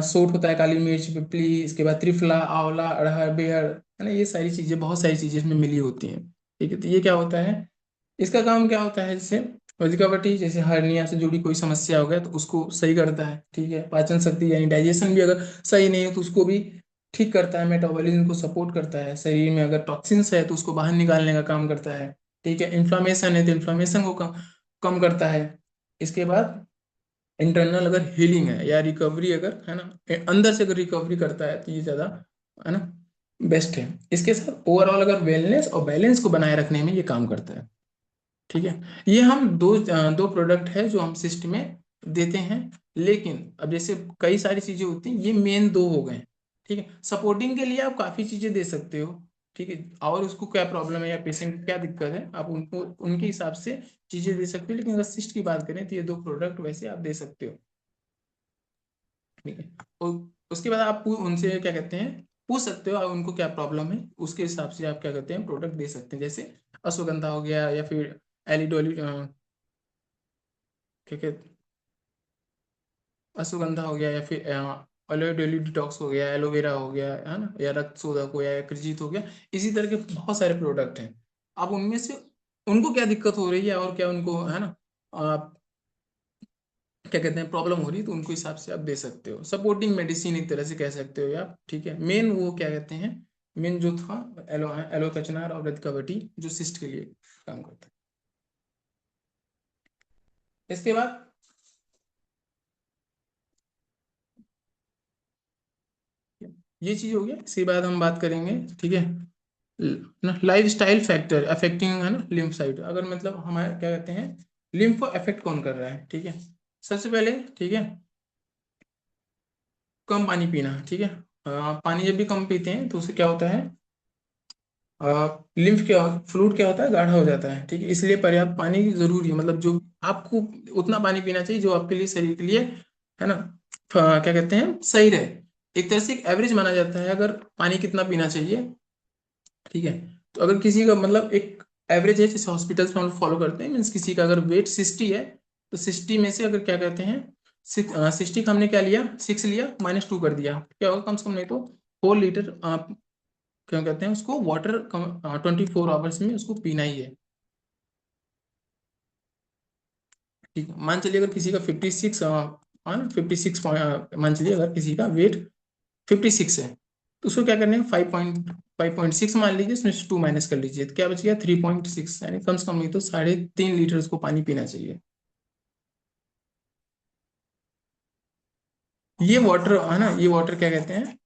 B: सोट होता है, काली मिर्च, पिपली, इसके बाद त्रिफला, आंवला, अड़हर, बेर, है ना, ये सारी चीजें, बहुत सारी चीजें इसमें मिली होती हैं, ठीक है। तो ये क्या होता है, इसका काम क्या होता है, जैसे वज्रकवटी, जैसे हर्निया से जुड़ी कोई समस्या हो गया तो उसको सही करता है, ठीक है। पाचन शक्ति यानी डाइजेशन भी अगर सही नहीं है तो उसको भी ठीक करता है। मेटाबॉलिज्म को सपोर्ट करता है। शरीर में अगर टॉक्सिन्स है तो उसको बाहर निकालने का काम करता है, ठीक है। इन्फ्लामेशन है तो इन्फ्लामेशन को कम करता है। इसके बाद इंटरनल अगर हीलिंग है या रिकवरी, अगर है ना, अंदर से अगर रिकवरी करता है तो ये ज्यादा है ना बेस्ट है। इसके साथ ओवरऑल अगर वेलनेस और बैलेंस को बनाए रखने में ये काम करता है, ठीक है। ये हम दो प्रोडक्ट है जो हम सिस्ट में देते हैं। लेकिन अब जैसे कई सारी चीजें होती हैं, ये मेन दो हो गए, ठीक है। सपोर्टिंग के लिए आप काफी चीजें दे सकते हो, ठीक है, और उसको क्या प्रॉब्लम है या पेशेंट को क्या दिक्कत है आप उनको उनके हिसाब से चीजें दे सकते हो। लेकिन अगर सिस्ट की बात करें तो ये दो प्रोडक्ट वैसे आप दे सकते हो, ठीक है। और उसके बाद आप उनसे क्या कहते हैं पूछ सकते हो, आप उनको क्या प्रॉब्लम है, उसके हिसाब से आप क्या कहते हैं प्रोडक्ट दे सकते हैं। जैसे अश्वगंधा हो गया या फिर एलिडोली, क्या कहते, अश्वगंधा हो गया या फिर एलोवेरा डिटॉक्स हो गया, एलोवेरा हो गया, है ना, या रक्त शोधक हो गया या कृजित हो गया। इसी तरह के बहुत सारे प्रोडक्ट हैं। आप उनमें से उनको क्या दिक्कत हो रही है और क्या उनको, है ना, आप क्या कहते हैं प्रॉब्लम हो रही है, तो उनको हिसाब से आप दे सकते हो। सपोर्टिंग मेडिसिन एक तरह से कह सकते हो आप, ठीक है। मेन वो क्या कहते हैं, मेन जो था एलो कचनार और रतकवटी जो सिस्ट के लिए काम करता है। इसके बाद ये चीज हो गया। इसके बाद हम बात करेंगे, ठीक है, लाइफ स्टाइल फैक्टर अफेक्टिंग, है ना, लिम्फ साइट। अगर मतलब हमारे क्या कहते हैं लिम्फ को अफेक्ट कौन कर रहा है, ठीक है। सबसे पहले, ठीक है, कम पानी पीना, ठीक है। पानी जब भी कम पीते हैं तो उससे क्या होता है, लिम्फ क्या फ्लूइड क्या होता है गाढ़ा हो जाता है, ठीक है। इसलिए पर्याप्त पानी जरूरी है, मतलब जो आपको उतना पानी पीना चाहिए जो आपके लिए शरीर के लिए, है ना, क्या कहते हैं सही रहे। एक तरह से एक एवरेज माना जाता है अगर पानी कितना पीना चाहिए, ठीक है। तो अगर किसी का मतलब एक एवरेज है जैसे हॉस्पिटल्स में हम फॉलो करते हैं, मीन्स किसी का अगर वेट 60 है तो 60 में से अगर क्या कहते हैं 60 का हमने क्या लिया 6 लिया -2 कर दिया, क्या होगा कम से कम नहीं तो 4 लीटर क्या कहते हैं उसको वाटर 24 आवर्स में उसको पीना ही है, ठीक है। मान चलिए अगर किसी का 56 हाँ 56 मान चलिए अगर किसी का वेट 56 है तो उसको क्या करना है 5.6 मान लीजिए, उसमें से 2 माइनस कर लीजिए तो क्या बच गया 3.6, यानी कम से कम नहीं तो 3.5 लीटर उसको पानी पीना चाहिए। ये वाटर है ना, ये वाटर क्या कहते हैं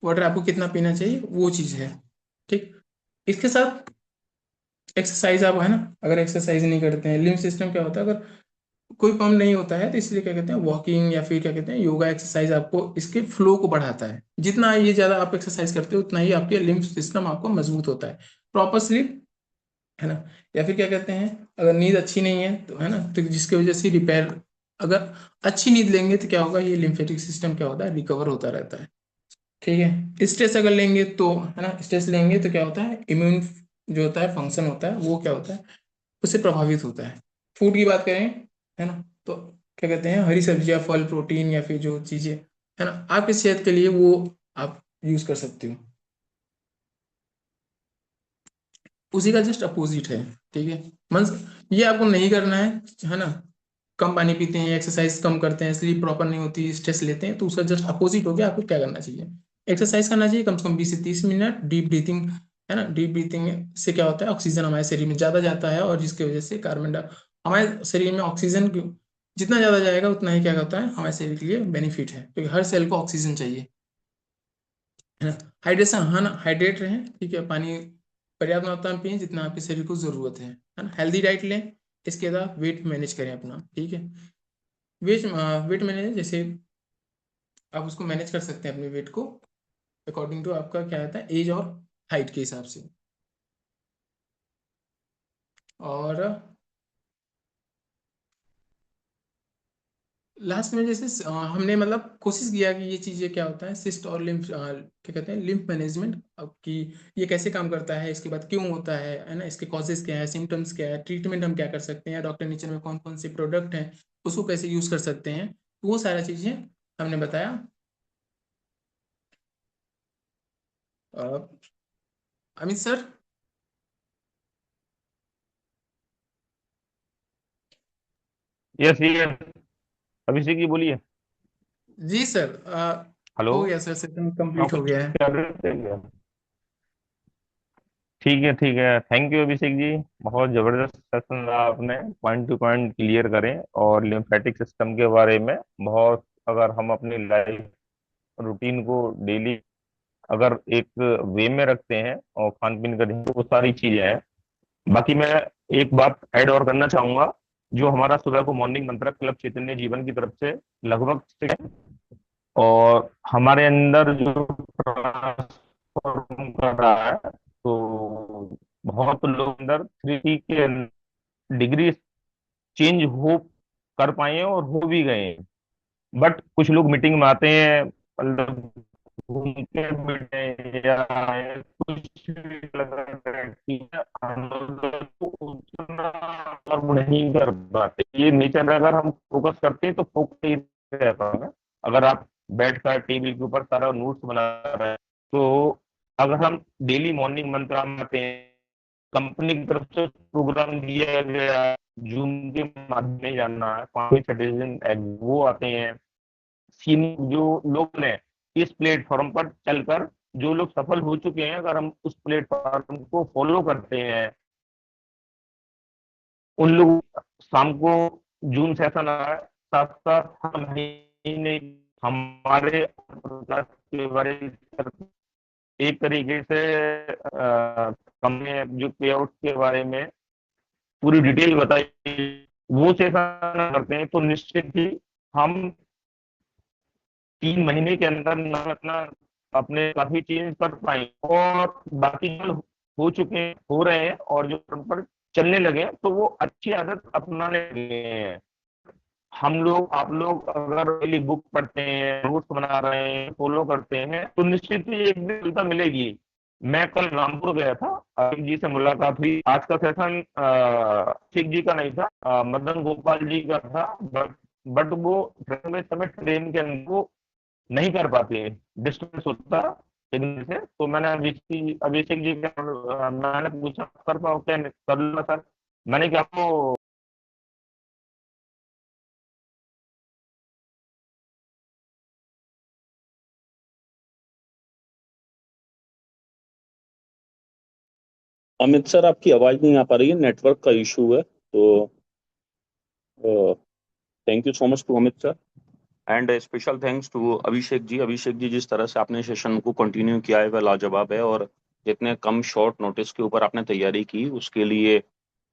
B: वाटर आपको कितना पीना चाहिए वो चीज है, ठीक। इसके साथ एक्सरसाइज आप, है ना, अगर एक्सरसाइज नहीं करते हैं लिम्फ सिस्टम क्या होता है अगर कोई पंप नहीं होता है तो इसलिए क्या कहते हैं वॉकिंग या फिर क्या कहते हैं योगा एक्सरसाइज आपको इसके फ्लो को बढ़ाता है। जितना ये ज्यादा आप एक्सरसाइज करते हो उतना ही आपके लिम्फ सिस्टम आपको मजबूत होता है। प्रॉपर स्लीप, है ना, या फिर क्या कहते हैं अगर नींद अच्छी नहीं है तो, है ना, तो जिसकी वजह से रिपेयर, अगर अच्छी नींद लेंगे तो क्या होगा ये लिम्फेटिक सिस्टम क्या होता है रिकवर होता रहता है, ठीक है। स्ट्रेस अगर लेंगे तो, है ना, स्ट्रेस लेंगे तो क्या होता है इम्यून जो होता है फंक्शन होता है वो क्या होता है उससे प्रभावित होता है। फूड की बात करें, है ना, तो क्या कहते हैं हरी सब्जियां फल प्रोटीन या फिर जो चीजें, है ना, आपकी सेहत के लिए वो आप यूज कर सकते हो। उसी का जस्ट अपोजिट है, ठीक है। मीन्स ये आपको नहीं करना है ना, कम पानी पीते हैं एक्सरसाइज कम करते हैं स्लीप प्रॉपर नहीं होती स्ट्रेस लेते हैं तो उसका जस्ट अपोजिट हो गया। आपको क्या करना चाहिए एक्सरसाइज करना चाहिए कम से कम 20 से 30 मिनट डीप ब्रीथिंग, है ना। डीप ब्रीथिंग से क्या होता है ऑक्सीजन हमारे शरीर में ज्यादा जाता है और जिसकी वजह से कार्बन डाइ हमारे शरीर में ऑक्सीजन जितना ज्यादा जाएगा उतना ही क्या होता है हमारे शरीर के लिए बेनिफिट है, क्योंकि हर सेल को ऑक्सीजन चाहिए, है ना। हाइड्रेशन, हाँ ना, हाइड्रेट रहें, ठीक है। पानी पर्याप्त मात्रा में पिए जितना आपके शरीर को जरूरत है ना। हेल्दी डाइट लें। इसके बाद वेट मैनेज करें अपना, ठीक है। वेट वेट मैनेज जैसे आप उसको मैनेज कर सकते हैं अपने वेट को अकॉर्डिंग टू आपका क्या रहता है एज और हाइट के हिसाब से। और लास्ट में जैसे हमने मतलब कोशिश किया कि ये चीजें क्या होता है सिस्ट और लिम्फ क्या कहते हैं लिम्फ मैनेजमेंट अब कि ये कैसे काम करता है, इसके बाद क्यों होता है ना, इसके कॉजेज क्या है, सिम्टम्स क्या है, ट्रीटमेंट हम क्या कर सकते हैं, डॉक्टर नेचर में कौन कौन से प्रोडक्ट हैं उसको कैसे यूज कर सकते हैं, तो वो सारा चीजें हमने बताया। अ, Amit sir.
A: Yes yes. Abhishek ji बोलिए।
B: जी सर,
A: हेलो।
B: हो गया सर, सेशन
A: आप
B: कंप्लीट हो
A: कुछ
B: गया है।
A: कर रहे थे क्या? ठीक है ठीक है, थैंक यू अभिषेक जी। बहुत जबरदस्त सेशन रहा, आपने पॉइंट टू पॉइंट क्लियर करें और लिम्फेटिक सिस्टम के बारे में बहुत, अगर हम अपनी लाइफ रूटीन को डेली अगर एक वे में रखते हैं और खान पीन का ध्यान तो वो सारी चीजें हैं। बाकी मैं एक बात ऐड और करना चाहूंगा जो हमारा सुबह को मॉर्निंग मंत्र क्लब चैतन्य जीवन की तरफ से लगभग से, और हमारे अंदर जो ट्रांसफॉर्म कर रहा है, तो बहुत लोग अंदर 3D के डिग्री चेंज हो कर पाए हैं और हो भी गए हैं। बट कुछ लोग मीटिंग में आते हैं, मतलब घूम के मिलते हैं या कुछ भी लगा रहती है, हम लोग को उतना कर्म नहीं कर पाते। ये नेचर, अगर हम फोकस करते हैं तो फोकस ही रहता है। अगर आप बैठ कर टेबल के ऊपर सारा नोट्स बना रहे हैं, तो अगर हम डेली मॉर्निंग मंत्र में आते हैं, कंपनी की तरफ से प्रोग्राम दिया गया, जूम के माध्यम में जानना है, 5 सिटीजन वो आते हैं, सीन जो लोग ने इस प्लेटफॉर्म पर चलकर जो लोग सफल हो चुके हैं, अगर हम उस प्लेटफॉर्म को फॉलो करते हैं, उन लोग शाम को जूम सेशन आ रहा है, साथ साथ हम महीने हमारे प्रकार के बारे में एक तरीके से हमने जो पे आउट के बारे में पूरी डिटेल बताई, वो सेशन करते हैं, तो निश्चित ही हम 3 महीने के अंदर ना अपना अपने काफी चेंज कर पाए, और बाकी जो हो चुके हैं, हो रहे हैं, और जो उन पर चलने लगे हैं, तो वो अच्छी आदत अपनाने लगे हैं। हम लोग, आप लोग अगर डेली बुक पढ़ते हैं, नोट्स बना रहे हैं, फॉलो करते हैं, तो निश्चित ही एक दिन सफलता मिलेगी। मैं कल रामपुर गया था, अभिषेक जी से मुलाकात हुई। आज का सेशन अभिषेक जी का नहीं था, मदन गोपाल जी का था। बट वो ट्रेन में समय, ट्रेन के अंदर वो नहीं कर पाते, डिस्टेंस होता सिग्नल से। तो मैंने अभिषेक जी का मैंने पूछा, कर पाओ क्या? कर लो सर। मैंने क्या आपको
D: अमित सर, आपकी आवाज नहीं आ पा रही है, नेटवर्क का इशू है। तो thank you so much to Amit sir, and special thanks to Abhishek ji. Abhishek ji, जिस तरह से आपने सेशन को कंटिन्यू किया है वह लाजवाब है, और जितने कम शॉर्ट नोटिस के ऊपर आपने तैयारी की उसके लिए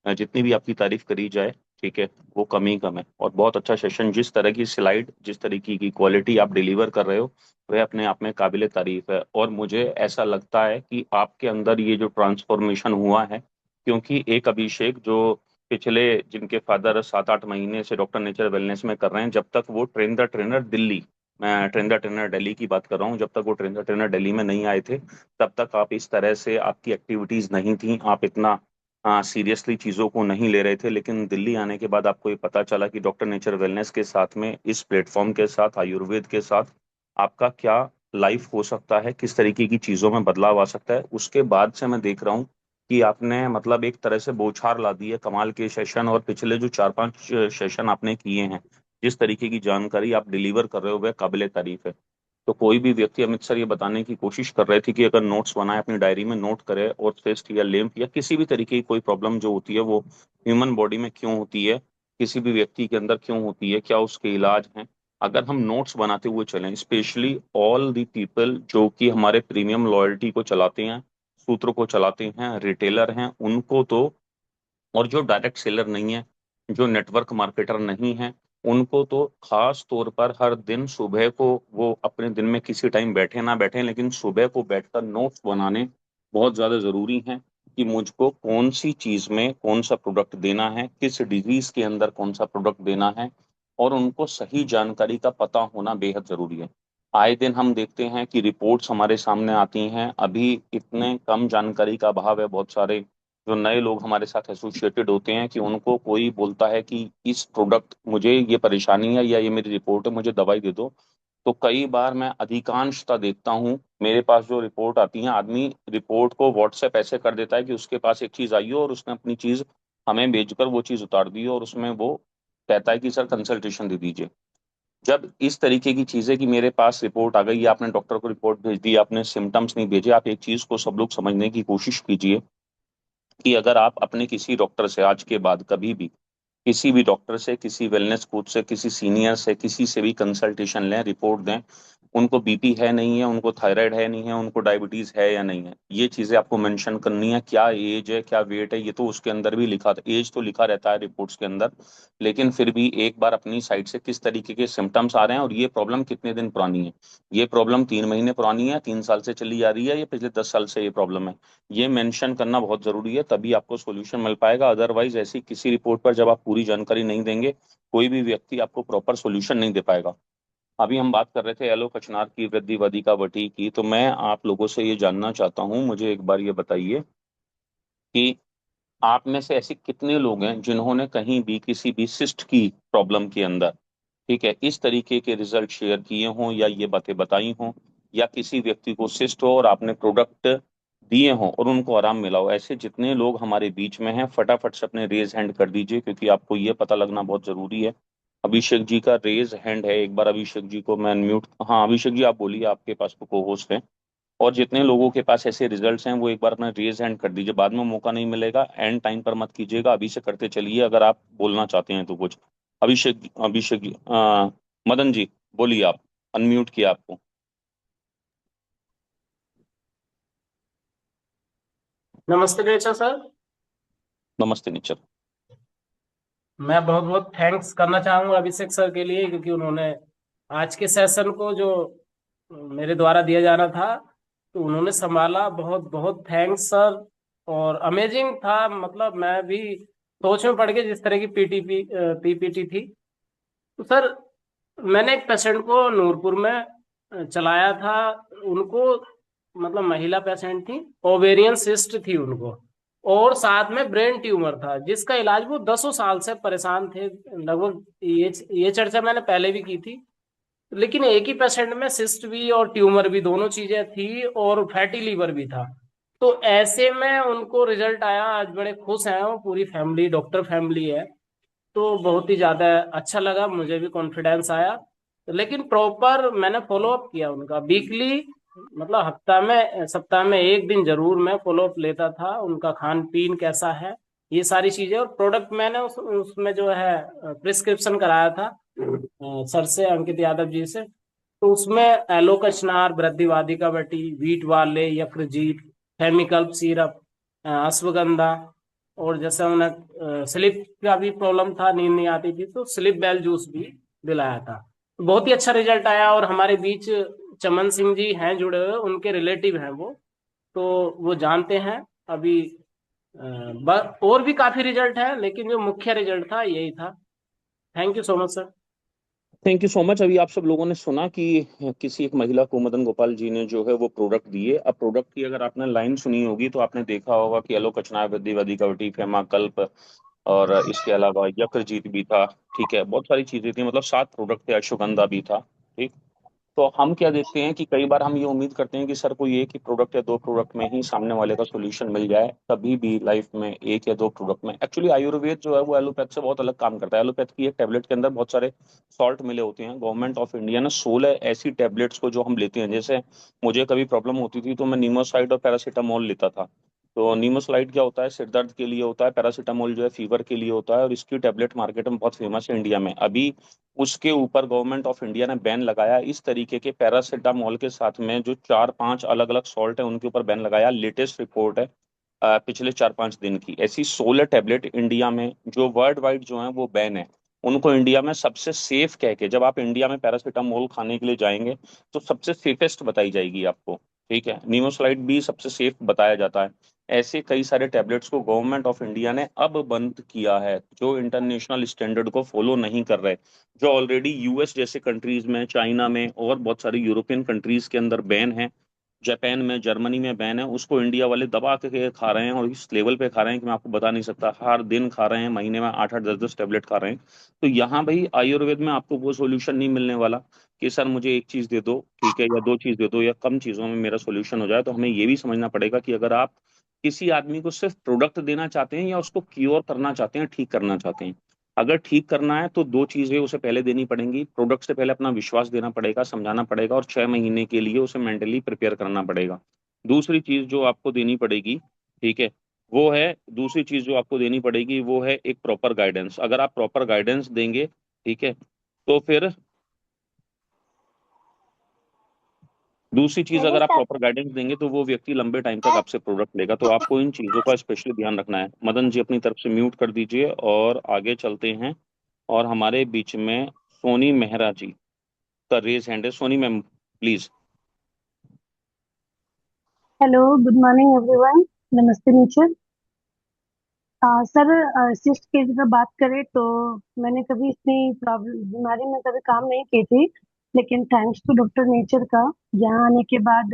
D: जितनी भी आपकी तारीफ करी जाए, ठीक है, वो कम ही कम है। और बहुत अच्छा सेशन, जिस तरह की स्लाइड, जिस तरीके की क्वालिटी आप डिलीवर कर रहे हो, वह अपने आप में काबिले तारीफ है। और मुझे ऐसा लगता है कि आपके अंदर ये जो ट्रांसफॉर्मेशन हुआ है, क्योंकि एक अभिषेक जो पिछले, जिनके फादर 7-8 महीने से डॉक्टर नेचर वेलनेस में कर रहे हैं, जब तक वो ट्रेन द ट्रेनर दिल्ली, मैं ट्रेन द ट्रेनर दिल्ली की बात कर रहा हूँ, जब तक वो ट्रेन द ट्रेनर दिल्ली में नहीं आए थे, तब तक आप इस तरह से, आपकी एक्टिविटीज नहीं थी, आप इतना सीरियसली चीज़ों को नहीं ले रहे थे। लेकिन दिल्ली आने के बाद आपको ये पता चला कि डॉक्टर नेचर वेलनेस के साथ में, इस प्लेटफॉर्म के साथ, आयुर्वेद के साथ आपका क्या लाइफ हो सकता है, किस तरीके की चीज़ों में बदलाव आ सकता है। उसके बाद से मैं देख रहा हूँ कि आपने मतलब एक तरह से बौछार ला दी है, कमाल के सेशन, और पिछले जो 4-5 सेशन आपने किए हैं, जिस तरीके की जानकारी आप डिलीवर कर रहे हो वह काबिले तारीफ है। तो कोई भी व्यक्ति, अमित सर ये बताने की कोशिश कर रहे थे कि अगर नोट्स बनाए, अपनी डायरी में नोट करे, और चेस्ट या लिम्फ या किसी भी तरीके की कोई प्रॉब्लम जो होती है वो ह्यूमन बॉडी में क्यों होती है, किसी भी व्यक्ति के अंदर क्यों होती है, क्या उसके इलाज हैं, अगर हम नोट्स बनाते हुए चलें, स्पेशली ऑल दी पीपल जो कि हमारे प्रीमियम लॉयल्टी को चलाते हैं, सूत्र को चलाते हैं, रिटेलर हैं, उनको तो, और जो डायरेक्ट सेलर नहीं है, जो नेटवर्क मार्केटर नहीं है, उनको तो खास तौर पर हर दिन सुबह को, वो अपने दिन में किसी टाइम बैठे ना बैठे, लेकिन सुबह को बैठकर नोट्स बनाने बहुत ज्यादा जरूरी हैं, कि मुझको कौन सी चीज में कौन सा प्रोडक्ट देना है, किस डिजीज के अंदर कौन सा प्रोडक्ट देना है, और उनको सही जानकारी का पता होना बेहद जरूरी है। आए दिन हम देखते हैं कि रिपोर्ट्स हमारे सामने आती हैं, अभी इतने कम जानकारी का अभाव है, बहुत सारे जो नए लोग हमारे साथ एसोसिएटेड होते हैं, कि उनको कोई बोलता है कि इस प्रोडक्ट, मुझे ये परेशानी है या ये मेरी रिपोर्ट है, मुझे दवाई दे दो, तो कई बार मैं अधिकांशता देखता हूँ मेरे पास जो रिपोर्ट आती है, आदमी रिपोर्ट को व्हाट्सएप ऐसे कर देता है कि उसके पास एक चीज आई हो और उसने अपनी चीज हमें भेजकर वो चीज उतार दी हो, और उसमें वो कहता है कि सर कंसल्टेशन दे दीजिए। जब इस तरीके की चीजें, कि मेरे पास रिपोर्ट आ गई, आपने डॉक्टर को रिपोर्ट भेज दी, आपने सिम्टम्स नहीं भेजे, आप एक चीज को सब लोग समझने की कोशिश कीजिए, कि अगर आप अपने किसी डॉक्टर से आज के बाद कभी भी, किसी भी डॉक्टर से, किसी वेलनेस कोच से, किसी सीनियर से, किसी से भी कंसल्टेशन लें, रिपोर्ट दें, उनको बीपी है नहीं है, उनको थायराइड है नहीं है, उनको डायबिटीज है या नहीं है, ये चीजें आपको मेंशन करनी है। क्या एज है, क्या वेट है, ये तो उसके अंदर भी लिखा था, एज तो लिखा रहता है रिपोर्ट्स के अंदर, लेकिन फिर भी एक बार अपनी साइड से किस तरीके के सिम्टम्स आ रहे हैं और ये प्रॉब्लम कितने दिन पुरानी है। ये प्रॉब्लम 3 महीने पुरानी है, 3 साल से चली आ रही है, या पिछले 10 साल से ये प्रॉब्लम है, ये मेंशन करना बहुत जरूरी है, तभी आपको सोल्यूशन मिल पाएगा। अदरवाइज ऐसी किसी रिपोर्ट पर जब आप पूरी जानकारी नहीं देंगे, कोई भी व्यक्ति आपको प्रॉपर सोल्यूशन नहीं दे पाएगा। अभी हम बात कर रहे थे एलो कचनार की, वृद्धि वादिका वटी की, तो मैं आप लोगों से ये जानना चाहता हूँ, मुझे एक बार ये बताइए कि आप में से ऐसे कितने लोग हैं जिन्होंने कहीं भी किसी भी सिस्ट की प्रॉब्लम के अंदर, ठीक है, इस तरीके के रिजल्ट शेयर किए हों या ये बातें बताई हों, या किसी व्यक्ति को सिस्ट हो और आपने प्रोडक्ट दिए हों और उनको आराम मिला हो। ऐसे जितने लोग हमारे बीच में हैं, फटाफट से अपने रेज हैंड कर दीजिए, क्योंकि आपको ये पता लगना बहुत जरूरी है। अभिषेक जी का रेज हैंड है, एक बार अभिषेक जी को मैं अनम्यूट, हाँ अभिषेक जी आप बोलिए, आपके पास तो को होस्ट है। और जितने लोगों के पास ऐसे रिजल्ट्स हैं वो एक बार अपना रेज हैंड कर दीजिए, बाद में मौका नहीं मिलेगा, एंड टाइम पर मत कीजिएगा, अभी से करते चलिए अगर आप बोलना चाहते हैं तो कुछ। अभिषेक जी, मदन जी बोलिए, आप अनम्यूट किया आपको।
E: नमस्ते नेचा सर।
D: नमस्ते निचर।
E: मैं बहुत बहुत थैंक्स करना चाहूंगा अभिषेक सर के लिए, क्योंकि उन्होंने आज के सेशन को जो मेरे द्वारा दिया जाना था तो उन्होंने संभाला। बहुत बहुत थैंक्स सर। और अमेजिंग था, मतलब मैं भी सोच में पड़ गया जिस तरह की पीपीटी थी। तो सर, मैंने एक पेशेंट को नूरपुर में चलाया था। उनको, मतलब महिला पेशेंट थी, ओवेरियन सिस्ट थी उनको, और साथ में ब्रेन ट्यूमर था जिसका इलाज वो 10 साल से परेशान थे लगभग। ये चर्चा मैंने पहले भी की थी। लेकिन एक ही पेशेंट में सिस्ट भी और ट्यूमर भी दोनों चीजें थी, और फैटी लीवर भी था। तो ऐसे में उनको रिजल्ट आया, आज बड़े खुश हैं वो, पूरी फैमिली डॉक्टर फैमिली है। तो बहुत ही ज्यादा अच्छा लगा, मुझे भी कॉन्फिडेंस आया। लेकिन प्रॉपर मैंने फॉलो अप किया उनका वीकली, मतलब हफ्ता में, सप्ताह में एक दिन जरूर मैं फॉलो अप लेता था, उनका खान पीन कैसा है, ये सारी चीजें। और प्रोडक्ट मैंने उसमें जो है प्रिस्क्रिप्शन कराया था सर से, अंकित यादव जी से। तो उसमें एलोकचनार, वृद्धिवादिका बटी, वीट वाले, यकृजीत, फेमिकल्प सिरप, अश्वगंधा, और जैसे उन्हें स्लिप का भी प्रॉब्लम था, नींद नहीं आती थी, तो स्लिप बेल जूस भी दिलाया था। तो बहुत ही अच्छा रिजल्ट आया। और हमारे बीच चमन सिंह जी हैं जुड़े हुए, उनके रिलेटिव हैं वो, तो वो जानते हैं अभी। और भी काफी रिजल्ट है, लेकिन जो मुख्य रिजल्ट था यही था। Thank you so much sir.
D: Thank you so much. अभी आप सब लोगों ने सुना कि किसी एक महिला को मदन गोपाल जी ने जो है वो प्रोडक्ट दिए। अब प्रोडक्ट की अगर आपने लाइन सुनी होगी तो आपने देखा होगा कि एलो कचनाय, वृद्धि वधिकवटी, फेमाकल्प, और इसके अलावा यकृजीत भी था। ठीक है, बहुत सारी चीजें थी, मतलब 7 प्रोडक्ट थे, अश्वगंधा भी था। ठीक। तो हम क्या देखते हैं कि कई बार हम ये उम्मीद करते हैं कि सर कोई एक ही प्रोडक्ट या 2 प्रोडक्ट में ही सामने वाले का सोल्यूशन मिल जाए। कभी भी लाइफ में एक या 2 प्रोडक्ट में, एक्चुअली आयुर्वेद जो है वो एलोपैथ से बहुत अलग काम करता है। एलोपैथ की एक टेबलेट के अंदर बहुत सारे सॉल्ट मिले होते हैं। गवर्नमेंट ऑफ इंडिया ने 16 ऐसी टेबलेट्स को जो हम लेते हैं, जैसे मुझे कभी प्रॉब्लम होती थी तो मैं नीमोसाइड और पैरासीटामोल लेता था। तो नीमोसाइड क्या होता है, सिर दर्द के लिए होता है, पैरासीटामोल जो है फीवर के लिए होता है, और इसकी टेबलेट मार्केट में बहुत फेमस है इंडिया में। अभी उसके ऊपर गवर्नमेंट ऑफ इंडिया ने बैन लगाया। इस तरीके के पैरासिटामोल के साथ में जो 4-5 अलग अलग सॉल्ट है उनके ऊपर बैन लगाया। लेटेस्ट रिपोर्ट है पिछले 4-5 दिन की, ऐसी 16 टेबलेट इंडिया में जो वर्ल्ड वाइड जो है वो बैन है, उनको इंडिया में सबसे सेफ कह के, जब आप इंडिया में पैरासीटामोल खाने के लिए जाएंगे तो सबसे सेफेस्ट बताई जाएगी आपको। ठीक है, नीमोसाइड भी सबसे सेफ बताया जाता है। ऐसे कई सारे टैबलेट्स को गवर्नमेंट ऑफ इंडिया ने अब बंद किया है, जो इंटरनेशनल स्टैंडर्ड को फॉलो नहीं कर रहे, जो ऑलरेडी यूएस जैसे कंट्रीज में, चाइना में और बहुत सारी यूरोपियन कंट्रीज के अंदर बैन है, जापान में, जर्मनी में बैन है, उसको इंडिया वाले दबा के खा रहे हैं, और इस लेवल पे खा रहे हैं कि मैं आपको बता नहीं सकता। हर दिन खा रहे हैं, महीने में 8-8 10-10 टेबलेट खा रहे हैं। तो यहाँ भाई आयुर्वेद में आपको वो सोल्यूशन नहीं मिलने वाला कि सर मुझे एक चीज दे दो, ठीक है, या 2 चीज दे दो, या कम चीजों में मेरा सोल्यूशन हो जाए। तो हमें ये भी समझना पड़ेगा कि अगर आप किसी आदमी को सिर्फ प्रोडक्ट देना चाहते हैं या उसको क्योर करना चाहते हैं, ठीक करना चाहते हैं। अगर ठीक करना है तो 2 चीजें उसे पहले देनी पड़ेंगी। प्रोडक्ट से पहले अपना विश्वास देना पड़ेगा, समझाना पड़ेगा, और 6 महीने के लिए उसे मेंटली प्रिपेयर करना पड़ेगा। दूसरी चीज जो आपको देनी पड़ेगी, ठीक है, वो है, दूसरी चीज जो आपको देनी पड़ेगी वो है एक प्रॉपर गाइडेंस। अगर आप प्रॉपर गाइडेंस देंगे, ठीक है, तो फिर दूसरी चीज, अगर आप प्रॉपर गाइडेंस देंगे तो वो व्यक्ति लंबे टाइम तक आपसे प्रोडक्ट लेगा, तो आपको इन चीजों का स्पेशली ध्यान रखना है। मदन जी अपनी तरफ से म्यूट कर दीजिए और आगे चलते हैं। और हमारे बीच में सोनी मेहरा जी का रेज हैंड है। Soni ma'am please.
F: Hello, good morning everyone. नमस्ते नीचे। सर, सिस्ट की अगर बात करें तो मैंने कभी इतनी प्रॉब्लम बीमारी में कभी काम नहीं की थी, लेकिन थैंक्स टू डॉक्टर नेचर का यहाँ आने के बाद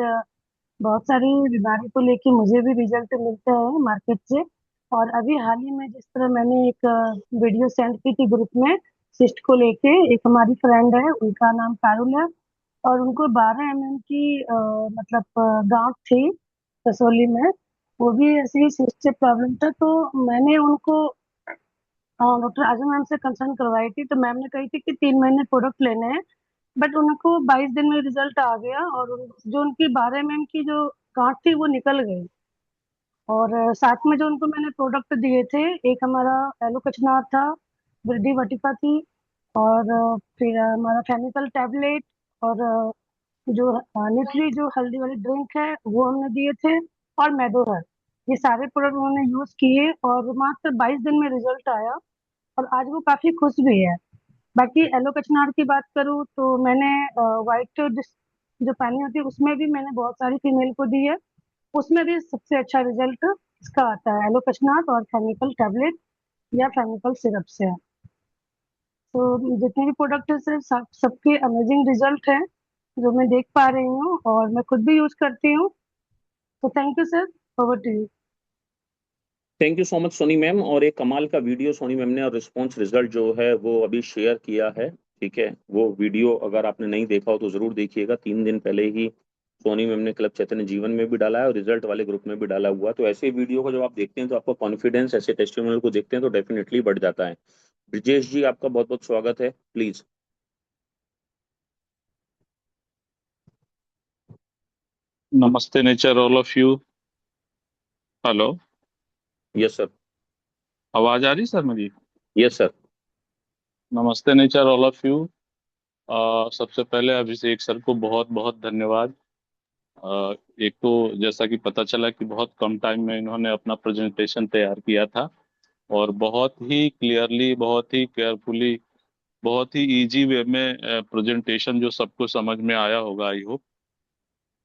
F: बहुत सारी बीमारी को लेके मुझे भी रिजल्ट मिलता है मार्केट से। और अभी हाल ही में जिस तरह मैंने एक वीडियो सेंड की थी ग्रुप में सिस्ट को लेके, एक हमारी फ्रेंड है, उनका नाम पारुल है, और उनको 12 mm की मतलब गांठ थी कसौली में। वो भी ऐसे ही सिस्ट से प्रॉब्लम था, तो मैंने उनको डॉक्टर आजम मैम से कंसल्ट करवाई थी। तो मैम ने कही थी कि 3 महीने प्रोडक्ट लेने हैं, बट उनको 22 दिन में रिजल्ट आ गया, और जो उनकी 12 mm की जो गांठ थी वो निकल गई। और साथ में जो उनको मैंने प्रोडक्ट दिए थे, एक हमारा एलो कचनार था, वृद्धि वटिका थी, और फिर हमारा फेमिकल टैबलेट, और जो न्यूट्री जो हल्दी वाली ड्रिंक है वो हमने दिए थे, और मैडोहर। ये सारे प्रोडक्ट उन्होंने यूज किए और मात्र 22 दिन में रिजल्ट आया, और आज वो काफी खुश भी है। बाकी एलो कचनार की बात करूँ तो मैंने व्हाइट जो पानी होती है उसमें भी मैंने बहुत सारी फीमेल को दी है, उसमें भी सबसे अच्छा रिजल्ट इसका आता है, एलो कचनार और फेमिकल टैबलेट या फेमिकल सिरप से है। तो जितने भी प्रोडक्ट है सर, सबके अमेजिंग रिजल्ट है जो मैं देख पा रही हूँ, और मैं खुद भी यूज करती हूँ। तो thank you sir, over to you.
D: Thank you so much Soni ma'am. और एक कमाल का वीडियो सोनी मैम ने और रिस्पॉन्स रिजल्ट जो है वो अभी शेयर किया है। ठीक है, वो वीडियो अगर आपने नहीं देखा हो तो जरूर देखिएगा। 3 दिन पहले ही सोनी मैम ने क्लब चैतन्य जीवन में भी डाला है और रिजल्ट वाले ग्रुप में भी डाला हुआ है। तो ऐसे वीडियो को जब आप देखते हैं तो आपका कॉन्फिडेंस ऐसे टेस्टिमोनियल को देखते हैं तो डेफिनेटली बढ़ जाता है। ब्रिजेश जी आपका बहुत बहुत स्वागत है, प्लीज।
G: नमस्ते nature all of you. Hello,
D: yes sir.
G: आवाज आ रही सर मेरी?
D: Yes sir.
G: नमस्ते नेचर ऑल ऑफ यू। सबसे पहले अभिषेक सर को बहुत बहुत धन्यवाद। एक तो जैसा कि पता चला कि बहुत कम टाइम में इन्होंने अपना प्रेजेंटेशन तैयार किया था, और बहुत ही क्लियरली, बहुत ही केयरफुली, बहुत ही इजी वे में प्रेजेंटेशन जो सबको समझ में आया होगा, आई होप।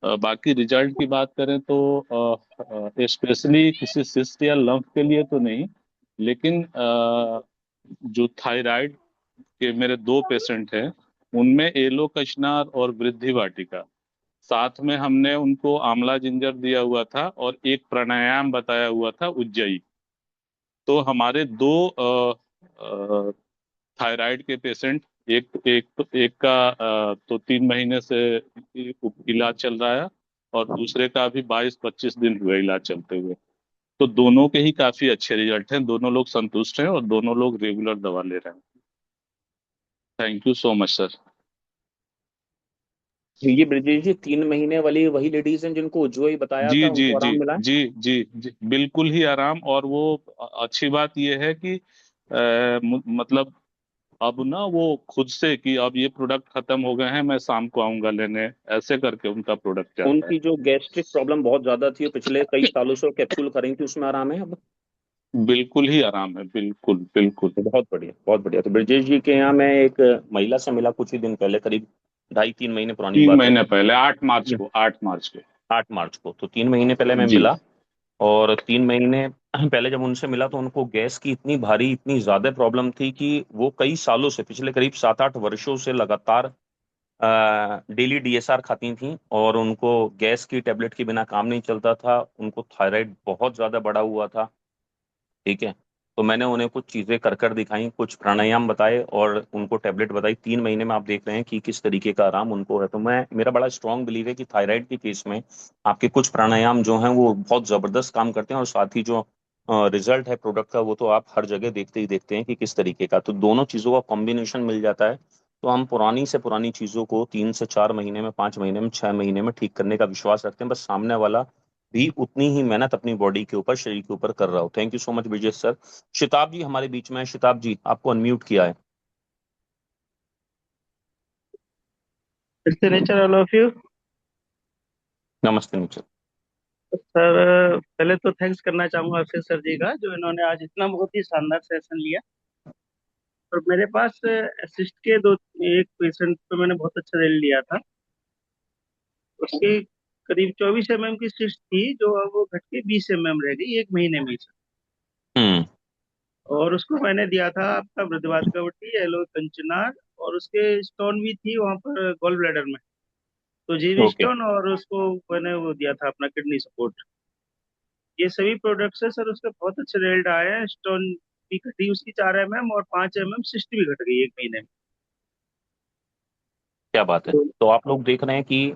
G: बाकी रिजल्ट की बात करें तो स्पेशली किसी सिस्ट या लंप के लिए तो नहीं, लेकिन जो थायराइड के मेरे 2 पेशेंट हैं उनमें एलो कचनार और वृद्धि वाटिका, साथ में हमने उनको आंवला जिंजर दिया हुआ था और एक प्राणायाम बताया हुआ था उज्जयी। तो हमारे दो थायराइड के पेशेंट, एक का तो 3 महीने से इलाज चल रहा है, और दूसरे का अभी 22-25 दिन हुए इलाज चलते हुए। तो दोनों के ही काफी अच्छे रिजल्ट हैं, दोनों लोग संतुष्ट हैं और दोनों लोग रेगुलर दवा ले रहे हैं। Thank you so much sir.
D: ये ब्रिजेश जी 3 महीने वाली वही लेडीज हैं जिनको उज्जवल बताया
G: जी
D: था,
G: जी
D: उनको
G: जी
D: आराम मिला है?
G: जी जी जी, बिल्कुल ही आराम। और वो अच्छी बात ये है कि मतलब अब ना वो खुद से कि अब ये प्रोडक्ट खत्म हो गए हैं, मैं शाम को आऊंगा लेने, ऐसे करके उनका प्रोडक्ट जा रहा
D: उनकी जो गैस्ट्रिक प्रॉब्लम बहुत ज्यादा थी, पिछले कई सालों से वो कैप्सूल खा रही थी, उसमें आराम है अब?
G: है। बिल्कुल ही आराम है, बिल्कुल बिल्कुल।
D: बहुत बढ़िया, बहुत बढ़िया। तो ब्रजेश जी के यहाँ मैं एक महिला से मिला कुछ ही दिन पहले, करीब 2.5-3 महीने पुरानी
G: तीन
D: बात है।
G: महीने पहले 8 मार्च को, 8 मार्च को।
D: 8 मार्च को, तो 3 महीने पहले मैं
G: जी।
D: मिला। और 3 महीने पहले जब उनसे मिला तो उनको गैस की इतनी भारी, इतनी ज्यादा प्रॉब्लम थी कि वो कई सालों से, पिछले करीब 7-8 वर्षों से लगातार डेली डीएसआर खाती थी, और उनको गैस की टेबलेट के बिना काम नहीं चलता था। उनको थायराइड बहुत ज्यादा बढ़ा हुआ था। ठीक है, तो मैंने उन्हें कुछ चीजें कर कर दिखाई, कुछ प्राणायाम बताए और उनको टेबलेट बताई। 3 महीने में आप देख रहे हैं कि किस तरीके का आराम उनको है। तो मेरा बड़ा स्ट्रांग बिलीव है कि थायराइड के केस में आपके कुछ प्राणायाम जो हैं वो बहुत जबरदस्त काम करते हैं, और साथ ही जो रिजल्ट है प्रोडक्ट का वो तो आप हर जगह देखते ही देखते हैं कि किस तरीके का। तो दोनों चीजों का कॉम्बिनेशन मिल जाता है, तो हम पुरानी से पुरानी चीजों को 3 से 4 महीने में, 5 महीने में, 6 महीने में ठीक करने का विश्वास रखते हैं। बस सामने वाला भी उतनी ही मेहनत अपनी बॉडी के ऊपर, शरीर के ऊपर कर रहा हो। Thank you so much Brijesh sir. Shitab ji हमारे बीच में है। शिताब जी आपको अनम्यूट किया है।
H: It's the nature all of you.
D: नमस्ते नीचे।
H: सर पहले तो थैंक्स करना चाहूंगा अभिषेक सर जी का, जो इन्होंने आज इतना बहुत ही शानदार सेशन लिया। और मेरे पास असिस्ट के दो एक पेशेंट पे मैंने बहुत अच्छा रिजल्ट लिया था। उसकी करीब 24 mm की सिस्ट थी, जो अब वो घट के 20 mm रह गई 1 महीने में ही सर।
D: हम्म।
H: और उसको मैंने दिया था आपका मृदुवात कवटी, एलो कंचनार, और उसके स्टोन भी थी वहां पर गॉल ब्लैडर में, तो जीवी
D: ओके।
H: स्टोन, और उसको मैंने वो दिया था अपना किडनी सपोर्ट। ये सभी प्रोडक्ट्स है सर, उसके बहुत अच्छे रिजल्ट आए हैं। स्टोन भी घटी उसकी 4 mm, और 5 mm सिस्ट भी घट गई 1 महीने में।
D: क्या बात है।
H: तो
D: तो आप लोग देख रहे हैं कि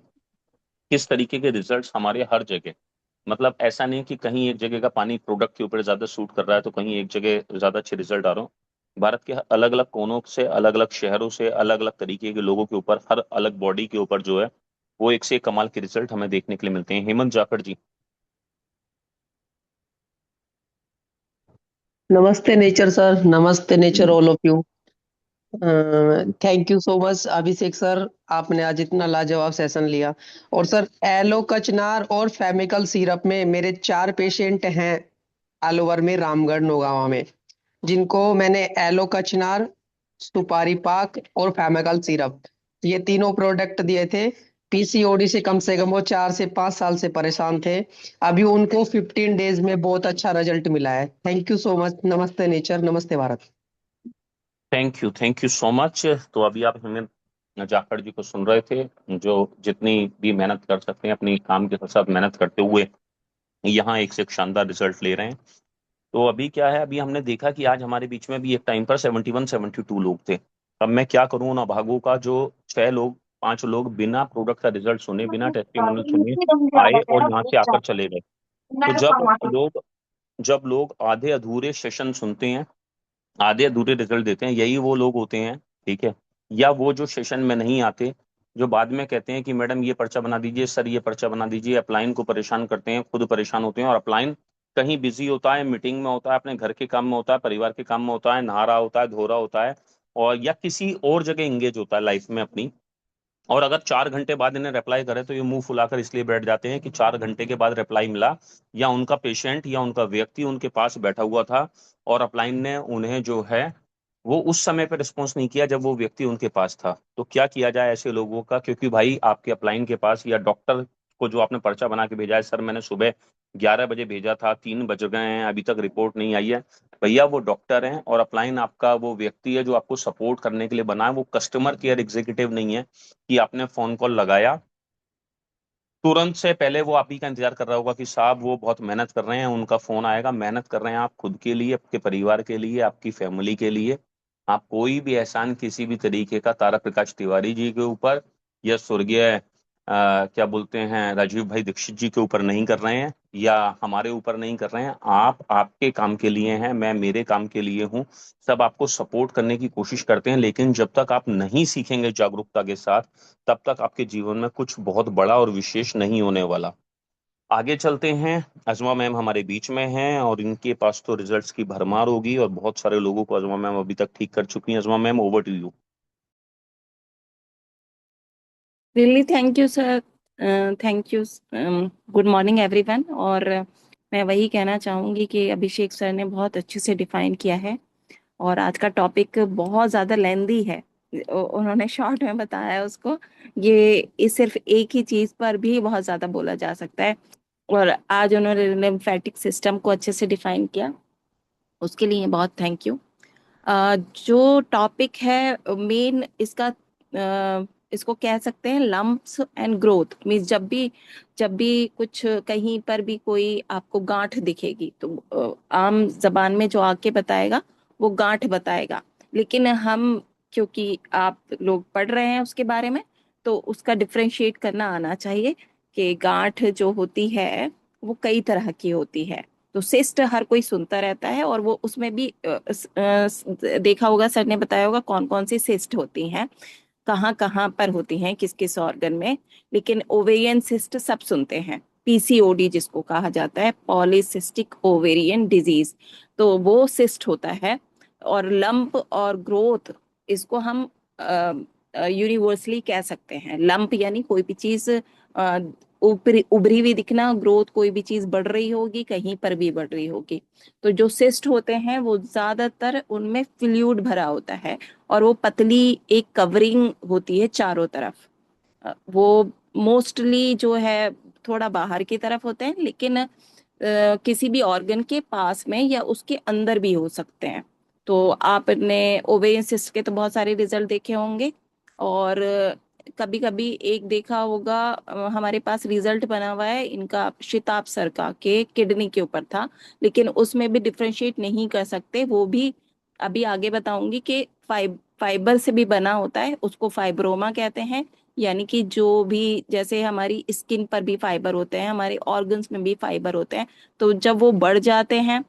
D: किस तरीके के रिजल्ट्स हमारे हर जगह, मतलब ऐसा नहीं कि कहीं एक जगह का पानी प्रोडक्ट के ऊपर ज्यादा सूट कर रहा है तो कहीं एक जगह ज्यादा अच्छे रिजल्ट आ रहे हो। भारत के अलग अलग कोनों से, अलग अलग शहरों से, अलग अलग तरीके के लोगों के ऊपर, हर अलग बॉडी के ऊपर जो है वो एक से एक कमाल के रिजल्ट हमें देखने के लिए मिलते हैं। हेमंत जाखड़ जी।
I: नमस्ते नेचर सर, नमस्ते nature all of you. Thank you so much Abhishek sir, आपने आज इतना लाजवाब सेशन लिया। और सर, एलो कचनार और फेमिकल सिरप में मेरे 4 पेशेंट हैं ऑल ओवर में, रामगढ़ नौगावा में, जिनको मैंने एलो कचनार, सुपारी पाक और फेमिकल सिरप, ये तीनों प्रोडक्ट दिए थे। पीसीओडी से कम वो 4 से 5 साल से परेशान थे। अभी उनको 15 डेज में बहुत अच्छा रिजल्ट मिला है। Thank you so much. नमस्ते नेचर, नमस्ते Bharat.
D: Thank you so much. तो अभी आप हेमंत जाखड़ जी को सुन रहे थे, जो जितनी भी मेहनत कर सकते हैं अपनी काम के साथ साथ मेहनत करते हुए यहाँ एक से एक शानदार रिजल्ट ले रहे हैं। तो अभी क्या है, अभी हमने देखा कि आज हमारे बीच में भी एक टाइम पर 71-72 लोग थे। अब मैं क्या करूं उन अभागों का, जो 6 लोग 5 लोग बिना प्रोडक्ट का रिजल्ट सुने, बिना टेस्टिमोनियल सुने आए और यहाँ से आकर चले गए। तो जब लोग आधे अधूरे सेशन सुनते हैं, आधे अधूरे रिजल्ट देते हैं, यही वो लोग होते हैं, ठीक है, या वो जो सेशन में नहीं आते, जो बाद में कहते हैं कि मैडम ये पर्चा बना दीजिए, सर ये पर्चा बना दीजिए, अपलाइन को परेशान करते हैं, खुद परेशान होते हैं। और अपलाइन कहीं बिजी होता है, मीटिंग में होता है, अपने घर के काम में होता है, परिवार के काम में होता है, नहा रहा होता है, धो रहा होता है, और या किसी और जगह इंगेज होता है लाइफ में अपनी। और अगर 4 घंटे बाद इन्हें रिप्लाई करे तो ये मुंह फुलाकर इसलिए बैठ जाते हैं कि 4 घंटे के बाद रिप्लाई मिला, या उनका पेशेंट या उनका व्यक्ति उनके पास बैठा हुआ था और अपलाइन ने उन्हें जो है वो उस समय पर रिस्पॉन्स नहीं किया जब वो व्यक्ति उनके पास था। तो क्या किया जाए ऐसे लोगों का, क्योंकि भाई आपके अपलाइन के पास या डॉक्टर को जो आपने पर्चा बना के भेजा है, सर मैंने सुबह 11 बजे भेजा था, 3 बज गए हैं, अभी तक रिपोर्ट नहीं आई है। भैया वो डॉक्टर हैं और अपलाइन आपका वो व्यक्ति है जो आपको सपोर्ट करने के लिए बना है, वो कस्टमर केयर एग्जीक्यूटिव नहीं है कि आपने फोन कॉल लगाया तुरंत से पहले वो आप ही का इंतजार कर रहा होगा कि साहब वो बहुत मेहनत कर रहे हैं, उनका फोन आएगा। मेहनत कर रहे हैं आप खुद के लिए, आपके परिवार के लिए, आपकी फैमिली के लिए। आप कोई भी एहसान किसी भी तरीके का तारा प्रकाश तिवारी जी के ऊपर या स्वर्गीय क्या बोलते हैं राजीव भाई दीक्षित जी के ऊपर नहीं कर रहे हैं, या हमारे ऊपर नहीं कर रहे हैं। आप आपके काम के लिए हैं, मैं मेरे काम के लिए हूँ। सब आपको सपोर्ट करने की कोशिश करते हैं, लेकिन जब तक आप नहीं सीखेंगे जागरूकता के साथ, तब तक आपके जीवन में कुछ बहुत बड़ा और विशेष नहीं होने वाला। आगे चलते हैं। अजमा मैम हमारे बीच में हैं और इनके पास तो रिजल्ट्स की भरमार होगी और बहुत सारे लोगों को अजमा मैम अभी तक ठीक कर चुकी हैं। Ajma ma'am, over to you.
J: Really thank you sir, thank you. Good morning everyone. और मैं वही कहना चाहूँगी कि अभिषेक सर ने बहुत अच्छे से डिफाइन किया है और आज का टॉपिक बहुत ज़्यादा लेंदी है। उन्होंने शॉर्ट में बताया है उसको। ये इस सिर्फ एक ही चीज़ पर भी बहुत ज़्यादा बोला जा सकता है। और आज उन्होंने लिम्फेटिक सिस्टम को अच्छे से डिफाइन किया, उसके लिए बहुत थैंक यू। जो टॉपिक है मेन इसका, इसको कह सकते हैं लम्प्स एंड ग्रोथ। मीन्स जब भी कुछ कहीं पर भी कोई आपको गांठ दिखेगी तो आम जबान में जो आके बताएगा वो गांठ बताएगा। लेकिन हम, क्योंकि आप लोग पढ़ रहे हैं उसके बारे में, तो उसका डिफरेंशिएट करना आना चाहिए कि गांठ जो होती है वो कई तरह की होती है। तो सिस्ट हर कोई सुनता रहता है और वो उसमें भी देखा होगा, सर ने बताया होगा कौन कौन सी सिस्ट होती हैं, कहाँ कहाँ पर होती हैं, किस किस ऑर्गन में। लेकिन ओवेरियन सिस्ट सब सुनते हैं, पीसीओडी जिसको कहा जाता है, पॉलीसिस्टिक ओवेरियन डिजीज, तो वो सिस्ट होता है। और लंप और ग्रोथ, इसको हम यूनिवर्सली कह सकते हैं। लंप यानी कोई भी चीज ऊपरी उभरी हुई दिखना, ग्रोथ कोई भी चीज बढ़ रही होगी, कहीं पर भी बढ़ रही होगी। तो जो सिस्ट होते हैं वो ज्यादातर उनमें फ्लूइड भरा होता है, और वो पतली एक कवरिंग होती है चारों तरफ। वो मोस्टली जो है थोड़ा बाहर की तरफ होते हैं, लेकिन किसी भी ऑर्गन के पास में या उसके अंदर भी हो सकते हैं। तो आपने ओवेरियन सिस्ट के तो बहुत सारे रिजल्ट देखे होंगे, और कभी कभी एक देखा होगा, हमारे पास रिजल्ट बना हुआ है इनका शिताब सर का, के किडनी के ऊपर था, लेकिन उसमें भी डिफरेंशिएट नहीं कर सकते। वो भी अभी आगे बताऊंगी कि फाइबर से भी बना होता है, उसको फाइब्रोमा कहते हैं। यानी कि जो भी, जैसे हमारी स्किन पर भी फाइबर होते हैं, हमारे ऑर्गन्स में भी फाइबर होते हैं, तो जब वो बढ़ जाते हैं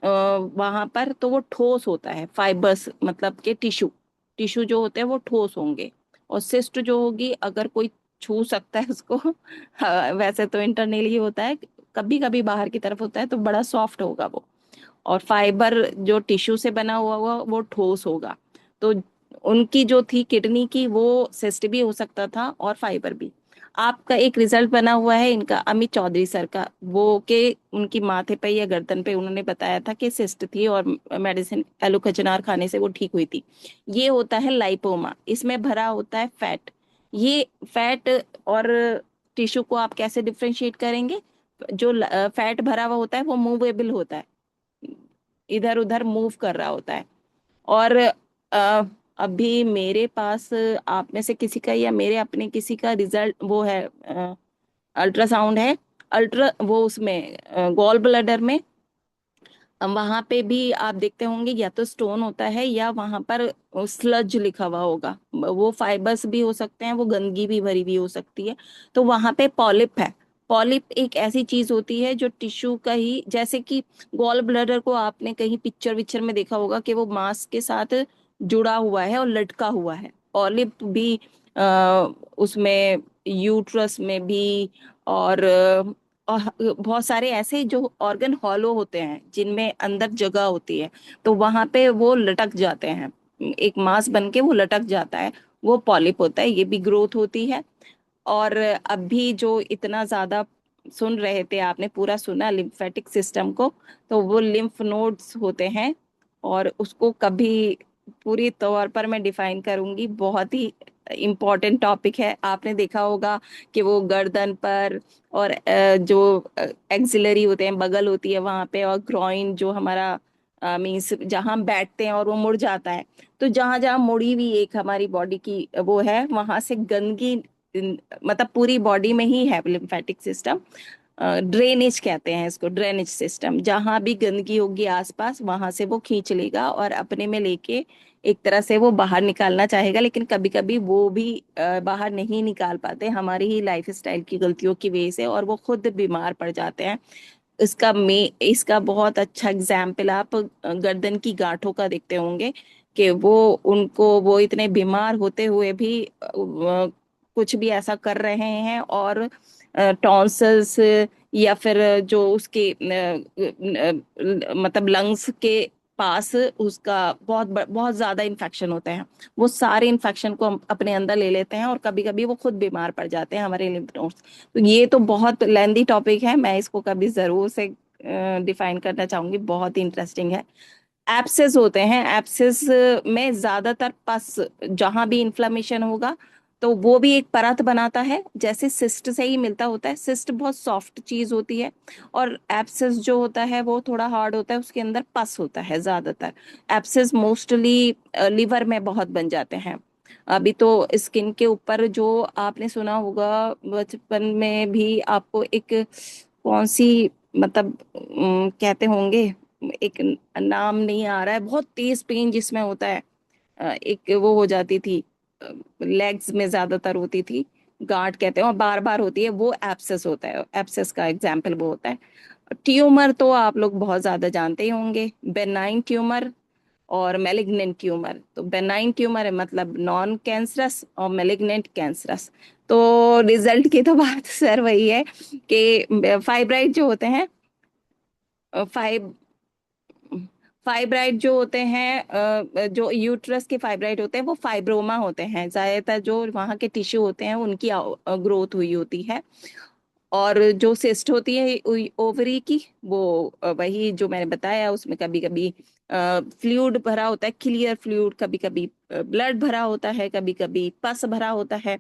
J: वहां पर, तो वो ठोस होता है। फाइबर्स मतलब के टिश्यू, टिश्यू जो होते हैं वो ठोस होंगे। और सिस्ट जो होगी, अगर कोई छू सकता है उसको हाँ, वैसे तो इंटरनली होता है, कभी कभी बाहर की तरफ होता है, तो बड़ा सॉफ्ट होगा वो। और फाइबर जो टिश्यू से बना हुआ होगा वो ठोस होगा। तो उनकी जो थी किडनी की, वो सिस्ट भी हो सकता था और फाइबर भी। आपका एक रिजल्ट बना हुआ है इनका, अमित चौधरी सर का, वो के उनकी माथे पे या गर्दन पे उन्होंने बताया था कि सिस्ट थी, और मेडिसिन एलोकचनार खाने से वो ठीक हुई थी। ये होता है लाइपोमा, इसमें भरा होता है फैट। ये फैट और टिश्यू को आप कैसे डिफ्रेंशिएट करेंगे? जो फैट भरा हुआ होता है वो मूवेबल होता है, इधर उधर मूव कर रहा होता है। और अभी मेरे पास आप में से किसी का या मेरे अपने किसी का रिजल्ट वो है, अल्ट्रासाउंड है। अल्ट्रा वो उसमें गॉल ब्लैडर में, वहां पे भी आप देखते होंगे या तो स्टोन होता है या वहां पर स्लज लिखा हुआ होगा। वो फाइबर्स भी हो सकते हैं, वो गंदगी भी भरी हुई हो सकती है। तो वहां पे पॉलिप है। पॉलिप एक ऐसी चीज होती है जो टिश्यू का ही, जैसे कि गॉल ब्लैडर को आपने कहीं पिक्चर विक्चर में देखा होगा कि वो मांस के साथ जुड़ा हुआ है और लटका हुआ है। पॉलिप भी उसमें, यूट्रस में भी, और बहुत सारे ऐसे जो ऑर्गन हॉलो होते हैं जिनमें अंदर जगह होती है, तो वहां पे वो लटक जाते हैं, एक मांस बन के वो लटक जाता है। वो पॉलिप होता है, ये भी ग्रोथ होती है। और अभी जो इतना ज्यादा सुन रहे थे, आपने पूरा सुना लिम्फेटिक सिस्टम को, तो वो लिम्फ नोड्स होते हैं। और उसको कभी पूरी तौर पर मैं डिफाइन करूंगी, बहुत ही इम्पोर्टेंट टॉपिक है। आपने देखा होगा कि वो गर्दन पर, और जो एक्सिलरी होते हैं, बगल होती है वहां पे, और ग्रॉइन जो हमारा मीन्स जहां हम बैठते हैं और वो मुड़ जाता है। तो जहां जहां मुड़ी हुई एक हमारी बॉडी की वो है, वहां से गंदगी मतलब पूरी बॉडी में ही है लिम्फेटिक सिस्टम। ड्रेनेज कहते हैं इसको, ड्रेनेज सिस्टम। जहां भी गंदगी होगी आसपास, वहां से वो खींच लेगा और अपने में लेके एक तरह से वो बाहर निकालना चाहेगा। लेकिन कभी कभी वो भी बाहर नहीं निकाल पाते, हमारी ही लाइफ स्टाइल की गलतियों की वजह से, और वो खुद बीमार पड़ जाते हैं। इसका बहुत अच्छा एग्जाम्पल आप गर्दन की गांठों का देखते होंगे, कि वो इतने बीमार होते हुए भी कुछ भी ऐसा कर रहे हैं, और टॉन्सिल्स या फिर जो उसके मतलब लंग्स के पास उसका बहुत ज्यादा इन्फेक्शन होते हैं। वो सारे इन्फेक्शन को हम अपने अंदर ले लेते हैं, और कभी कभी वो खुद बीमार पड़ जाते हैं, हमारे लिम्फ नोड्स। तो ये तो बहुत लेंदी टॉपिक है, मैं इसको कभी जरूर से डिफाइन करना चाहूंगी, बहुत ही इंटरेस्टिंग है। एब्सेस होते हैं, एब्सेस में ज्यादातर पस, जहां भी इन्फ्लेमेशन होगा तो वो भी एक परत बनाता है, जैसे सिस्ट से ही मिलता होता है। सिस्ट बहुत सॉफ्ट चीज होती है, और एब्सेस जो होता है वो थोड़ा हार्ड होता है, उसके अंदर पस होता है ज्यादातर। एब्सेस मोस्टली लिवर में बहुत बन जाते हैं। अभी तो स्किन के ऊपर जो आपने सुना होगा, बचपन में भी आपको एक कौन सी, मतलब कहते होंगे, एक नाम नहीं आ रहा है, बहुत तेज पेन जिसमें होता है, एक वो हो जाती थी, लेग्स में ज्यादातर होती थी, गांठ कहते हैं, और बार बार होती है, वो एब्सेस होता है। एब्सेस का एग्जाम्पल वो होता है। ट्यूमर तो आप लोग बहुत ज्यादा जानते ही होंगे, बेनाइन ट्यूमर और मैलिग्नेंट ट्यूमर। तो बेनाइन ट्यूमर है मतलब नॉन कैंसरस, और मैलिग्नेंट कैंसरस। तो रिजल्ट की तो बात सर वही है कि फाइब्राइड जो होते हैं, फाइब फाइब्राइड जो होते हैं, जो यूट्रस के फाइब्राइड होते हैं, वो फाइब्रोमा होते हैं। ज्यादातर जो वहाँ के टिश्यू होते हैं उनकी ग्रोथ हुई होती है। और जो सिस्ट होती है ओवरी की, वो वही जो मैंने बताया, उसमें कभी कभी फ्लूइड भरा होता है, क्लियर फ्लूइड, कभी कभी ब्लड भरा होता है, कभी कभी पस भरा होता है।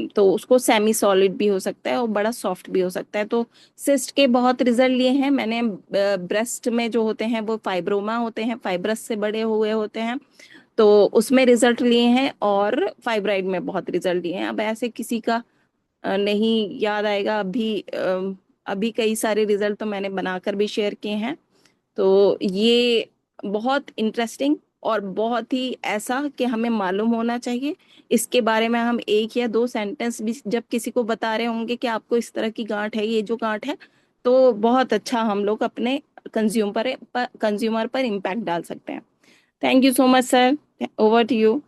J: तो उसको सेमी सॉलिड भी हो सकता है और बड़ा सॉफ्ट भी हो सकता है। तो सिस्ट के बहुत रिजल्ट लिए हैं मैंने। ब्रेस्ट में जो होते हैं वो फाइब्रोमा होते हैं, फाइब्रस से बड़े हुए होते हैं, तो उसमें रिजल्ट लिए हैं, और फाइब्राइड में बहुत रिजल्ट लिए हैं। अब ऐसे किसी का नहीं याद आएगा अभी। अभी कई सारे रिजल्ट तो मैंने बनाकर भी शेयर किए हैं। तो ये बहुत इंटरेस्टिंग और बहुत ही ऐसा कि हमें मालूम होना चाहिए इसके बारे में। हम एक या दो सेंटेंस भी जब किसी को बता रहे होंगे कि आपको इस तरह की गांठ है, ये जो गांठ है, तो बहुत अच्छा हम लोग अपने कंज्यूमर पर इम्पैक्ट डाल सकते हैं। Thank you so much sir, over to you.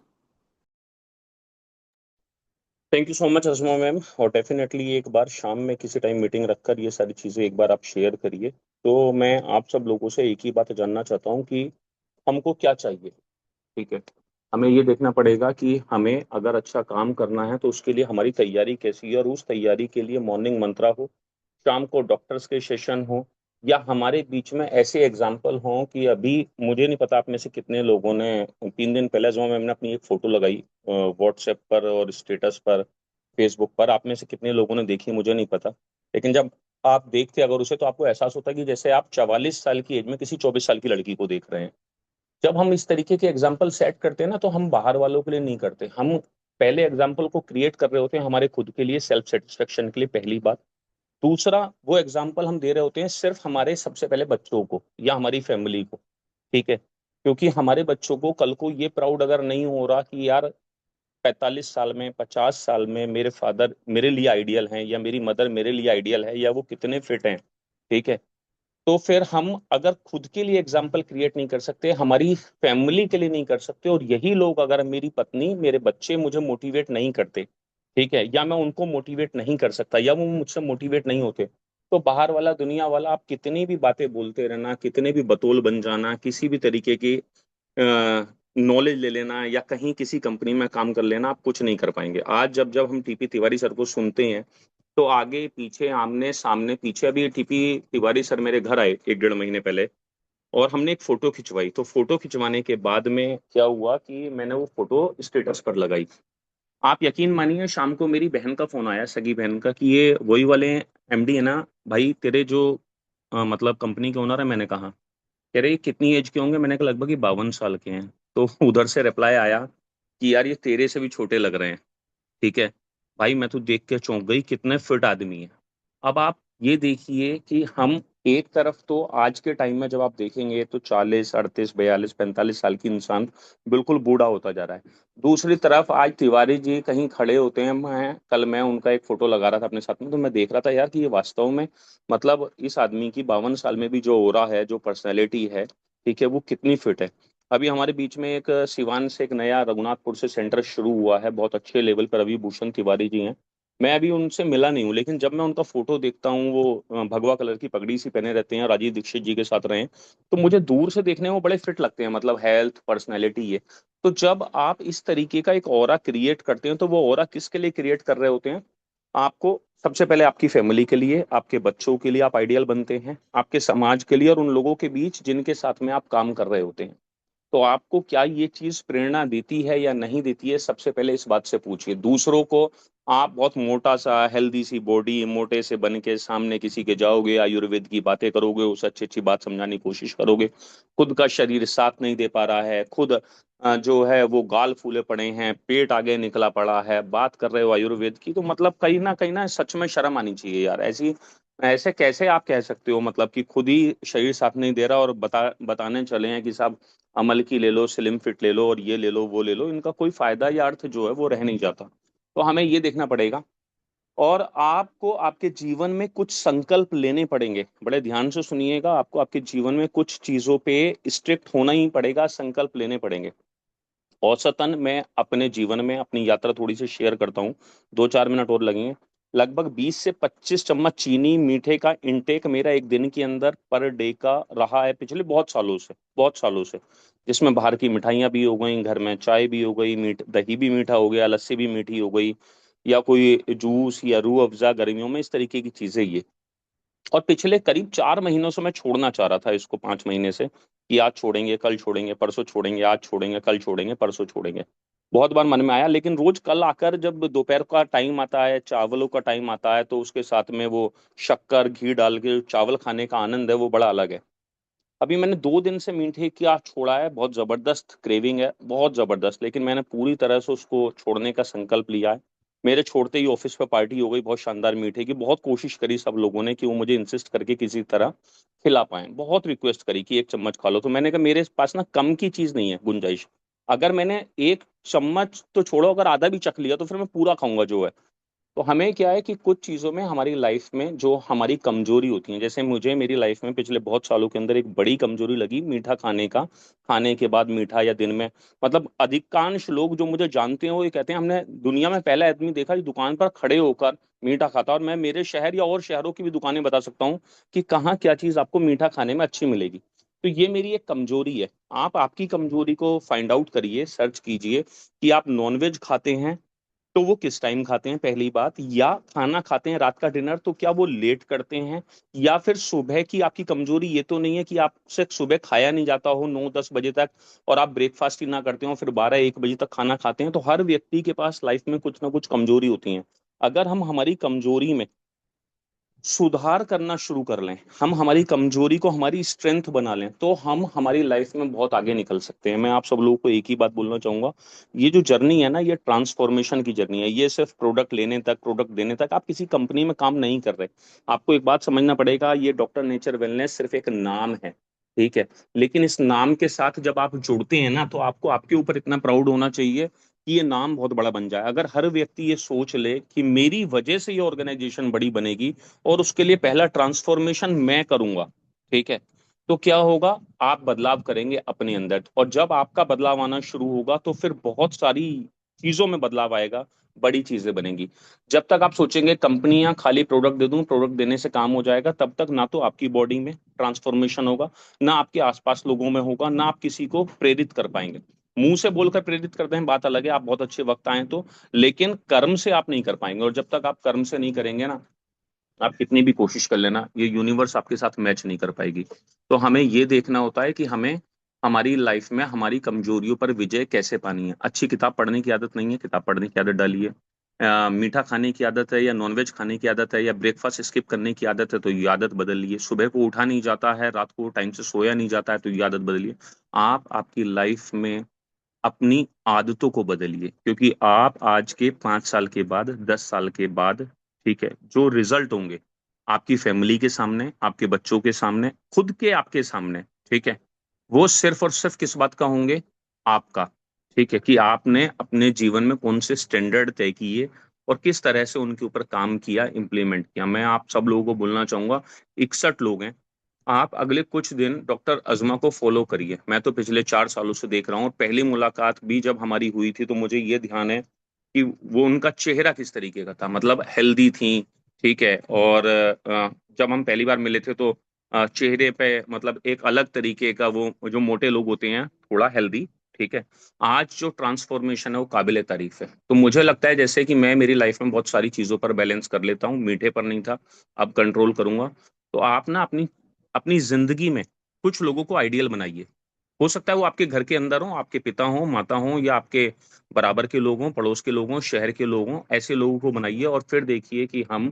D: Thank you so much Rajma ma'am. और डेफिनेटली एक बार शाम में किसी टाइम मीटिंग रखकर ये सारी चीज़ें एक बार आप शेयर करिए। तो मैं आप सब लोगों से एक ही बात जानना चाहता हूँ कि हमको क्या चाहिए। ठीक है, हमें ये देखना पड़ेगा कि हमें अगर अच्छा काम करना है तो उसके लिए हमारी तैयारी कैसी है, और उस तैयारी के लिए मॉर्निंग मंत्रा हो, शाम को डॉक्टर्स के सेशन हो, या हमारे बीच में ऐसे एग्जाम्पल हों कि अभी मुझे नहीं पता आप में से कितने लोगों ने 3 दिन पहले जो मैंने अपनी एक फोटो लगाई व्हाट्सएप पर और स्टेटस पर, फेसबुक पर, आप में से कितने लोगों ने देखी मुझे नहीं पता, लेकिन जब आप देखते अगर उसे तो आपको एहसास होता है कि जैसे आप 44 साल की एज में किसी 24 साल की लड़की को देख रहे हैं। जब हम इस तरीके के एग्जाम्पल सेट करते हैं ना, तो हम बाहर वालों के लिए नहीं करते, हम पहले एग्जाम्पल को क्रिएट कर रहे होते हैं हमारे खुद के लिए, सेल्फ सेटिस्फेक्शन के लिए, पहली बात। दूसरा, वो एग्जाम्पल हम दे रहे होते हैं सिर्फ हमारे सबसे पहले बच्चों को या हमारी फैमिली को। ठीक है, क्योंकि हमारे बच्चों को कल को ये प्राउड अगर नहीं हो रहा कि यार 45 साल में, 50 साल में मेरे फादर मेरे लिए आइडियल हैं, या मेरी मदर मेरे लिए आइडियल है, या वो कितने फिट हैं। ठीक है, तो फिर हम अगर खुद के लिए एग्जाम्पल क्रिएट नहीं कर सकते, हमारी फैमिली के लिए नहीं कर सकते, और यही लोग, अगर मेरी पत्नी मेरे बच्चे मुझे मोटिवेट नहीं करते, ठीक है, या मैं उनको मोटिवेट नहीं कर सकता, या वो मुझसे मोटिवेट नहीं होते, तो बाहर वाला, दुनिया वाला, आप कितनी भी बातें बोलते रहना, कितने भी बतौल बन जाना, किसी भी तरीके की नॉलेज ले लेना, या कहीं किसी कंपनी में काम कर लेना, आप कुछ नहीं कर पाएंगे। आज जब जब हम टीपी तिवारी सर को सुनते हैं, तो आगे पीछे, आमने सामने, पीछे अभी टीपी तिवारी सर मेरे घर आए 1 डेढ़ महीने पहले, और हमने एक फोटो खिंचवाई। तो फोटो खिंचवाने के बाद में क्या हुआ कि मैंने वो फोटो स्टेटस पर लगाई। आप यकीन मानिए, शाम को मेरी बहन का फोन आया, सगी बहन का, कि ये वही वाले एमडी है ना भाई, तेरे जो मतलब कंपनी के ओनर है। मैंने कहा, कह रहे कितनी एज के होंगे? मैंने कहा लगभग ये 52 साल के हैं। तो उधर से रिप्लाई आया कि यार ये तेरे से भी छोटे लग रहे हैं। ठीक है भाई, मैं तो देख के चौंक गई, कितने फिट आदमी है। अब आप ये देखिए कि हम एक तरफ तो आज के टाइम में जब आप देखेंगे तो 40 38 42 45 साल की इंसान बिल्कुल बूढ़ा होता जा रहा है। दूसरी तरफ आज तिवारी जी कहीं खड़े होते हैं, मैं उनका एक फोटो लगा रहा था अपने साथ में, तो मैं देख रहा था यार कि ये वास्तव में, मतलब इस आदमी की 52 साल में भी जो ओरा है, जो पर्सनैलिटी है, ठीक है, वो कितनी फिट है। अभी हमारे बीच में एक सिवान से एक नया रघुनाथपुर से सेंटर शुरू हुआ है, बहुत अच्छे लेवल पर रवि भूषण तिवारी जी हैं। मैं अभी उनसे मिला नहीं हूँ, लेकिन जब मैं उनका फोटो देखता हूँ, वो भगवा कलर की पगड़ी सी पहने रहते हैं, राजीव दीक्षित जी के साथ रहे हैं, तो मुझे दूर से देखने में वो बड़े फिट लगते हैं, मतलब हेल्थ, पर्सनैलिटी ये। तो जब आप इस तरीके का एक ऑरा क्रिएट करते हैं, तो वो ऑरा किसके लिए क्रिएट कर रहे होते हैं? आपको सबसे पहले आपकी फैमिली के लिए, आपके बच्चों के लिए आप आइडियल बनते हैं, आपके समाज के लिए, और उन लोगों के बीच जिनके साथ में आप काम कर रहे होते हैं। तो आपको क्या ये चीज प्रेरणा देती है या नहीं देती है, सबसे पहले इस बात से पूछिए। दूसरों को, आप बहुत मोटा सा हेल्दी सी बॉडी, मोटे से बन के सामने किसी के जाओगे, आयुर्वेद की बातें करोगे, उसे अच्छी अच्छी बात समझाने की कोशिश करोगे, खुद का शरीर साथ नहीं दे पा रहा है, खुद जो है वो गाल फूले पड़े हैं, पेट आगे निकला पड़ा है, बात कर रहे हो आयुर्वेद की, तो मतलब कहीं ना सच में शर्म आनी चाहिए यार। ऐसी ऐसे कैसे आप कह सकते हो, मतलब कि खुद ही शरीर साथ नहीं दे रहा, और बताने चले हैं कि साहब अमल की ले लो, स्लिम फिट ले लो, और ये ले लो, वो ले लो। इनका कोई फायदा या अर्थ जो है वो रह नहीं जाता। तो हमें ये देखना पड़ेगा, और आपको आपके जीवन में कुछ संकल्प लेने पड़ेंगे। बड़े ध्यान से सुनिएगा, आपको आपके जीवन में कुछ चीजों पे स्ट्रिक्ट होना ही पड़ेगा, संकल्प लेने पड़ेंगे। औसतन मैं अपने जीवन में अपनी यात्रा थोड़ी सी शेयर करता हूँ, 2 4 मिनट और लगेंगे। लगभग 20 से 25 चम्मच चीनी मीठे का इंटेक मेरा एक दिन के अंदर पर डे का रहा है पिछले बहुत सालों से, बहुत सालों से। जिसमें बाहर की मिठाइयाँ भी हो गई, घर में चाय भी हो गई, मीठ दही भी मीठा हो गया, लस्सी भी मीठी हो गई, या कोई जूस या रूह अफ़ज़ा गर्मियों में, इस तरीके की चीज़ें ये। और पिछले करीब 4 महीनों से मैं छोड़ना चाह रहा था इसको, 5 महीने से, कि आज छोड़ेंगे, कल छोड़ेंगे, परसों छोड़ेंगे, आज छोड़ेंगे, कल छोड़ेंगे, परसों छोड़ेंगे। बहुत बार मन में आया, लेकिन रोज कल आकर जब दोपहर का टाइम आता है, चावलों का टाइम आता है, तो उसके साथ में वो शक्कर घी डाल के चावल खाने का आनंद है, वो बड़ा अलग है। अभी मैंने 2 दिन से मीठे क्या छोड़ा है, बहुत जबरदस्त क्रेविंग है, बहुत जबरदस्त, लेकिन मैंने पूरी तरह से उसको छोड़ने का संकल्प लिया है। मेरे छोड़ते ही ऑफिस पे पार्टी हो गई बहुत शानदार मीठे की। बहुत कोशिश करी सब लोगों ने कि वो मुझे इंसिस्ट करके किसी तरह खिला पाए, बहुत रिक्वेस्ट करी कि एक चम्मच खा लो। तो मैंने कहा मेरे पास ना कम की चीज नहीं है गुंजाइश। अगर मैंने एक चम्मच तो छोड़ो, अगर आधा भी चख लिया तो फिर मैं पूरा खाऊंगा जो है। तो हमें क्या है कि कुछ चीज़ों में हमारी लाइफ में जो हमारी कमजोरी होती है, जैसे मुझे मेरी लाइफ में पिछले बहुत सालों के अंदर एक बड़ी कमजोरी लगी मीठा खाने का, खाने के बाद मीठा या दिन में। मतलब अधिकांश लोग जो मुझे जानते हैं वो ये कहते हैं हमने दुनिया में पहला आदमी देखा जो दुकान पर खड़े होकर मीठा खाता। और मैं मेरे शहर या और शहरों की भी दुकानें बता सकता हूँ कि कहाँ क्या चीज़ आपको मीठा खाने में अच्छी मिलेगी। तो ये मेरी एक कमजोरी है। आप आपकी कमजोरी को फाइंड आउट करिए, सर्च कीजिए कि आप नॉनवेज खाते हैं तो वो किस टाइम खाते हैं, पहली बात। या खाना खाते हैं रात का डिनर तो क्या वो लेट करते हैं। या फिर सुबह की आपकी कमजोरी ये तो नहीं है कि आपसे सुबह खाया नहीं जाता हो 9-10 बजे तक, और आप ब्रेकफास्ट ही ना करते हो फिर 12-1 बजे तक खाना खाते हैं। तो हर व्यक्ति के पास लाइफ में कुछ ना कुछ कमजोरी होती है। अगर हम हमारी कमजोरी में सुधार करना शुरू कर लें, हम हमारी कमजोरी को हमारी स्ट्रेंथ बना लें, तो हम हमारी लाइफ में बहुत आगे निकल सकते हैं। मैं आप सब लोगों को एक ही बात बोलना चाहूंगा, ये जो जर्नी है ना, ये ट्रांसफॉर्मेशन की जर्नी है। ये सिर्फ प्रोडक्ट लेने तक, प्रोडक्ट देने तक, आप किसी कंपनी में काम नहीं कर रहे। आपको एक बात समझना पड़ेगा, ये डॉक्टर नेचर वेलनेस सिर्फ एक नाम है, ठीक है। लेकिन इस नाम के साथ जब आप जुड़ते हैं ना, तो आपको आपके ऊपर इतना प्राउड होना चाहिए कि ये नाम बहुत बड़ा बन जाए। अगर हर व्यक्ति ये सोच ले कि मेरी वजह से ये ऑर्गेनाइजेशन बड़ी बनेगी और उसके लिए पहला ट्रांसफॉर्मेशन मैं करूंगा, ठीक है, तो क्या होगा, आप बदलाव करेंगे अपने अंदर। और जब आपका बदलाव आना शुरू होगा तो फिर बहुत सारी चीजों में बदलाव आएगा, बड़ी चीजें बनेंगी। जब तक आप सोचेंगे कंपनियां खाली प्रोडक्ट दे दूं, प्रोडक्ट देने से काम हो जाएगा, तब तक ना तो आपकी बॉडी में ट्रांसफॉर्मेशन होगा, ना आपके आसपास लोगों में होगा, ना आप किसी को प्रेरित कर पाएंगे। मुंह से बोलकर प्रेरित करते हैं, बात अलग है, आप बहुत अच्छे वक्त आए तो, लेकिन कर्म से आप नहीं कर पाएंगे। और जब तक आप कर्म से नहीं करेंगे ना, आप कितनी भी कोशिश कर लेना, ये यूनिवर्स आपके साथ मैच नहीं कर पाएगी। तो हमें ये देखना होता है कि हमें हमारी लाइफ में हमारी कमजोरियों पर विजय कैसे पानी है। अच्छी किताब पढ़ने की आदत नहीं है, किताब पढ़ने की आदत डालिए। मीठा खाने की आदत है या नॉनवेज खाने की आदत है या ब्रेकफास्ट स्किप करने की आदत है, तो ये आदत बदलिए। सुबह को उठा नहीं जाता है, रात को टाइम से सोया नहीं जाता है, तो ये आदत बदलिए। आप आपकी लाइफ में अपनी आदतों को बदलिए, क्योंकि आप आज के 5 साल के बाद, 10 साल के बाद, ठीक है, जो रिजल्ट होंगे आपकी फैमिली के सामने, आपके बच्चों के सामने, खुद के आपके सामने, ठीक है, वो सिर्फ और सिर्फ किस बात का होंगे, आपका। ठीक है, कि आपने अपने जीवन में कौन से स्टैंडर्ड तय किए और किस तरह से उनके ऊपर काम किया, इम्प्लीमेंट किया। मैं आप सब लोगों को बोलना चाहूंगा, 61 लोग हैं, आप अगले कुछ दिन डॉक्टर अजमा को फॉलो करिए। मैं तो पिछले 4 सालों से देख रहा हूँ, और पहली मुलाकात भी जब हमारी हुई थी तो मुझे ये ध्यान है कि वो उनका चेहरा किस तरीके का था, मतलब हेल्दी थी, ठीक है। और जब हम पहली बार मिले थे तो चेहरे पे मतलब एक अलग तरीके का, वो जो मोटे लोग होते हैं थोड़ा हेल्दी, ठीक है। आज जो ट्रांसफॉर्मेशन है वो काबिले तारीफ है। तो मुझे लगता है जैसे कि मैं मेरी लाइफ में बहुत सारी चीजों पर बैलेंस कर लेता हूँ, मीठे पर नहीं था, अब कंट्रोल करूंगा। तो आप ना अपनी अपनी जिंदगी में कुछ लोगों को आइडियल बनाइए। हो सकता है वो आपके घर के अंदर हो, आपके पिता हो, माता हो, या आपके बराबर के लोग हों, पड़ोस के लोग हों, शहर के लोग हों। ऐसे लोगों को बनाइए और फिर देखिए कि हम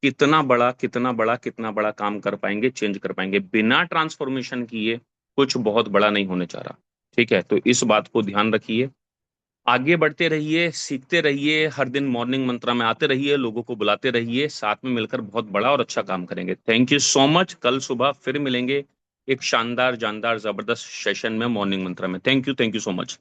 D: कितना बड़ा कितना बड़ा कितना बड़ा काम कर पाएंगे, चेंज कर पाएंगे। बिना ट्रांसफॉर्मेशन किए कुछ बहुत बड़ा नहीं होने जा रहा, ठीक है। तो इस बात को ध्यान रखिए, आगे बढ़ते रहिए, सीखते रहिए, हर दिन मॉर्निंग मंत्रा में आते रहिए, लोगों को बुलाते रहिए, साथ में मिलकर बहुत बड़ा और अच्छा काम करेंगे। Thank you so much. कल सुबह फिर मिलेंगे एक शानदार जानदार जबरदस्त सेशन में मॉर्निंग मंत्रा में। Thank you so much.